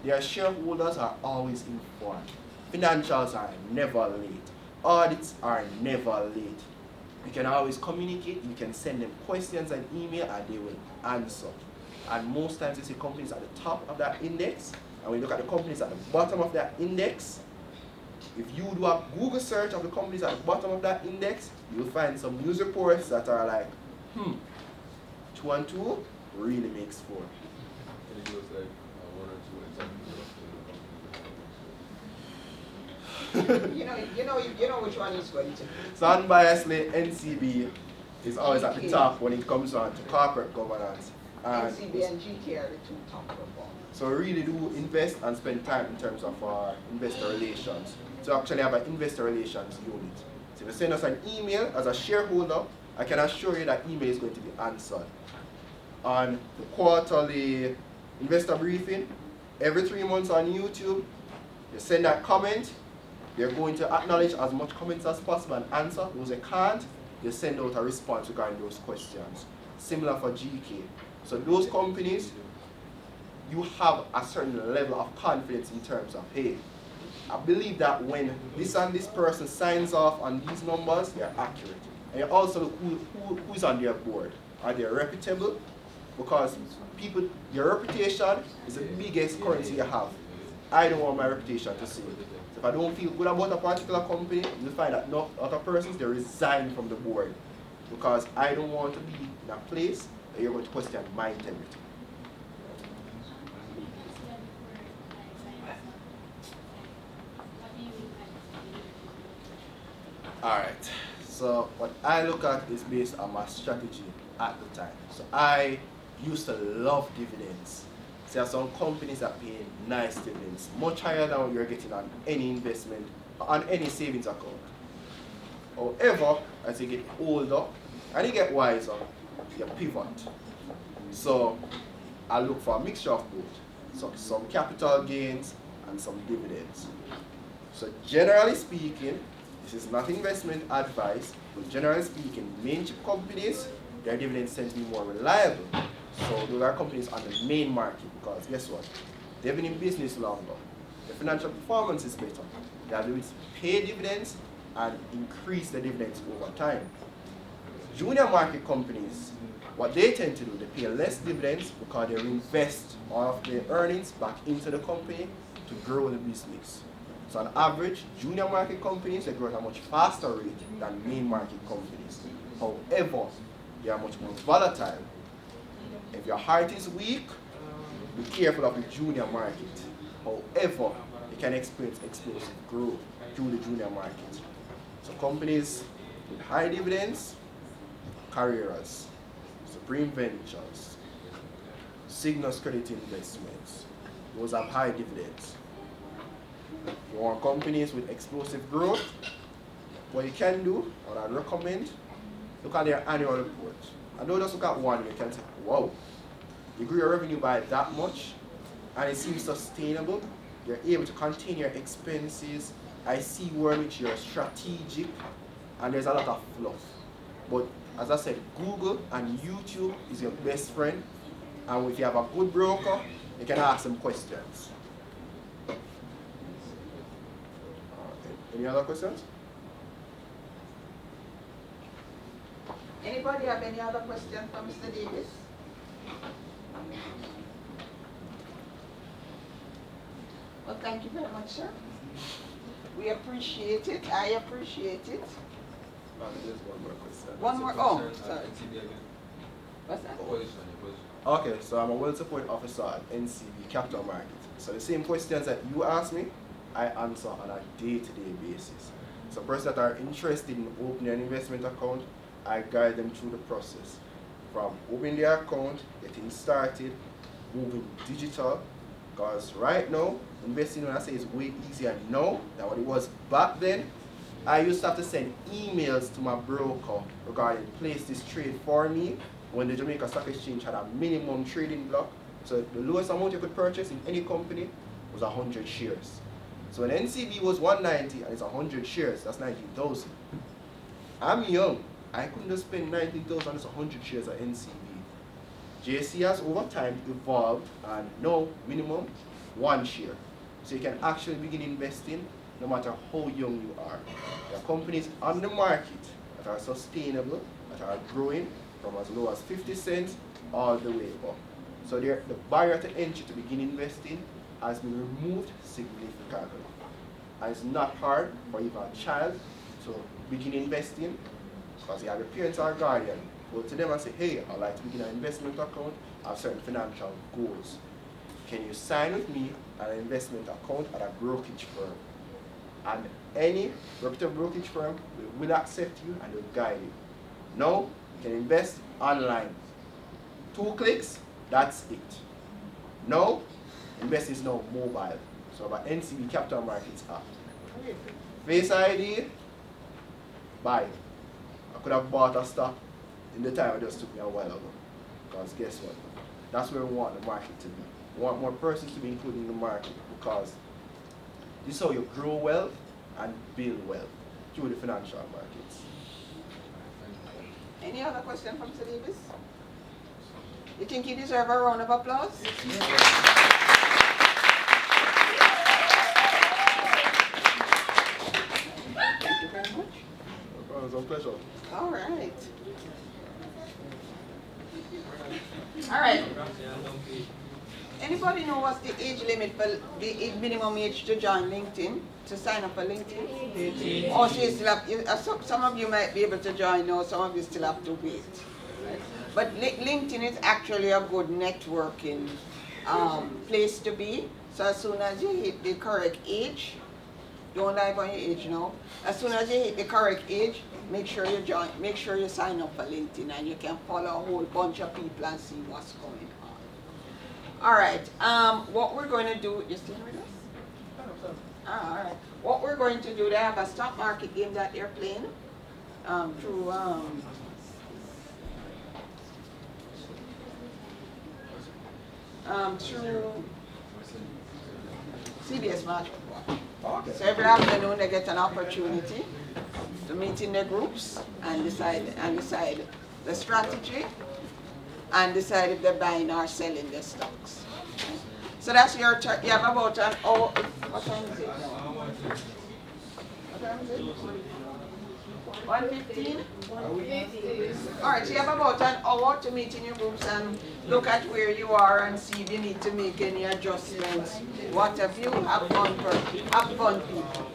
their shareholders are always informed. Financials are never late. Audits are never late. You can always communicate, you can send them questions and email and they will answer. And most times you see companies at the top of that index, and when you look at the companies at the bottom of that index, if you do a Google search of the companies at the bottom of that index, you'll find some news reports that are like, 2 and 2 really makes 4. And it goes like 1 or 2 examples You know which one is going to. So unbiasedly, NCB is always at the top when it comes on to corporate governance. And NCB and GK are the 2 top performers. so we really do invest and spend time in terms of our investor relations. So actually have an investor relations unit. So if you send us an email as a shareholder, I can assure you that email is going to be answered. On the quarterly investor briefing, every 3 months on YouTube, you send that comment, they're going to acknowledge as much comments as possible and answer. Those they can't, they send out a response regarding those questions. Similar for GK. So those companies, you have a certain level of confidence in terms of, hey, I believe that when this and this person signs off on these numbers, they're accurate. And you also look who's on their board. Are they reputable? Because people, your reputation is the biggest currency you have. I don't want my reputation to sink. So if I don't feel good about a particular company, you'll find that not other persons, they resign from the board. Because I don't want to be in a place that you're going to question my integrity. Alright, so what I look at is based on my strategy at the time. So I used to love dividends. So there are some companies that pay nice dividends, much higher than what you're getting on any investment, on any savings account. However, as you get older and you get wiser, you pivot. So I look for a mixture of both. So some capital gains and some dividends. So generally speaking, this is not investment advice, but generally speaking, main chip companies, their dividends tend to be more reliable. So those are companies on the main market because guess what? They've been in business longer. Their financial performance is better. They have the ability to pay dividends and increase the dividends over time. Junior market companies, what they tend to do, they pay less dividends because they reinvest all of their earnings back into the company to grow the business. So on average, junior market companies, they grow at a much faster rate than main market companies. However, they are much more volatile. If your heart is weak, be careful of the junior market. However, you can experience explosive growth through the junior market. So companies with high dividends, Carreras, Supreme Ventures, Cygnus Credit Investments, those have high dividends. You want companies with explosive growth, what you can do, what I recommend, look at their annual report. And don't just look at one, you can say, wow, you grew your revenue by that much, and it seems sustainable. You're able to contain your expenses. I see where in which you're strategic, and there's a lot of fluff. But as I said, Google and YouTube is your best friend, and if you have a good broker, you can ask them questions. Any other questions? Anybody have any other question for Mr. Davis? Well, thank you very much, sir. We appreciate it. I appreciate it. There's one more question. One more? Oh, sorry. NCB again. What's that? What position? Your position? Okay, so I'm a World Support Officer at NCB Capital Market. So the same questions that you ask me, I answer on a day-to-day basis. So persons that are interested in opening an investment account, I guide them through the process. From opening their account, getting started, moving digital, because right now, investing, when I say, is way easier now than what it was back then. I used to have to send emails to my broker regarding place this trade for me when the Jamaica Stock Exchange had a minimum trading block. So the lowest amount you could purchase in any company was 100 shares. So when NCB was 190 and it's 100 shares, that's 19,000. I'm young. I couldn't just spend 19,000 on just 100 shares at NCB. JC has over time evolved and now minimum 1 share. So you can actually begin investing no matter how young you are. There are companies on the market that are sustainable, that are growing from as low as 50 cents all the way up. So the barrier to entry to begin investing has been removed significantly. And it's not hard for even a child to begin investing because you have your parents or guardian. Go to them and say, hey, I'd like to begin an investment account. I have certain financial goals. Can you sign with me at an investment account at a brokerage firm? And any reputable brokerage firm will accept you and will guide you. Now, you can invest online. 2 clicks, that's it. Now, invest is now mobile. So about NCB Capital Markets app. Face ID, buy. I could have bought a stock in the time it just took me a while ago. Because guess what? That's where we want the market to be. We want more persons to be included in the market because this is how you grow wealth and build wealth through the financial markets. Any other question from Mr. Davis? You think you deserve a round of applause? Thank you very much. It was a pleasure. All right. All right. Anybody know what's the age limit for the minimum age to join LinkedIn, to sign up for LinkedIn? 18. Oh, so you still have, some of you might be able to join now, some of you still have to wait. Right? But LinkedIn is actually a good networking place to be. So as soon as you hit the correct age, don't lie about your age now. As soon as you hit the correct age, make sure you join, make sure you sign up for LinkedIn and you can follow a whole bunch of people and see what's going on. All right, what we're going to do, you still with us? All right, what we're going to do, they have a stock market game that they're playing through through CBS Match Watch. Okay. So every afternoon they get an opportunity to meet in their groups and decide the strategy and decide if they're buying or selling their stocks. So that's your turn. You have about an hour. What time is it now? What time is it? 1:15? 150. Alright, so you have about an hour to meet in your groups and look at where you are and see if you need to make any adjustments. What have you? Have fun, people.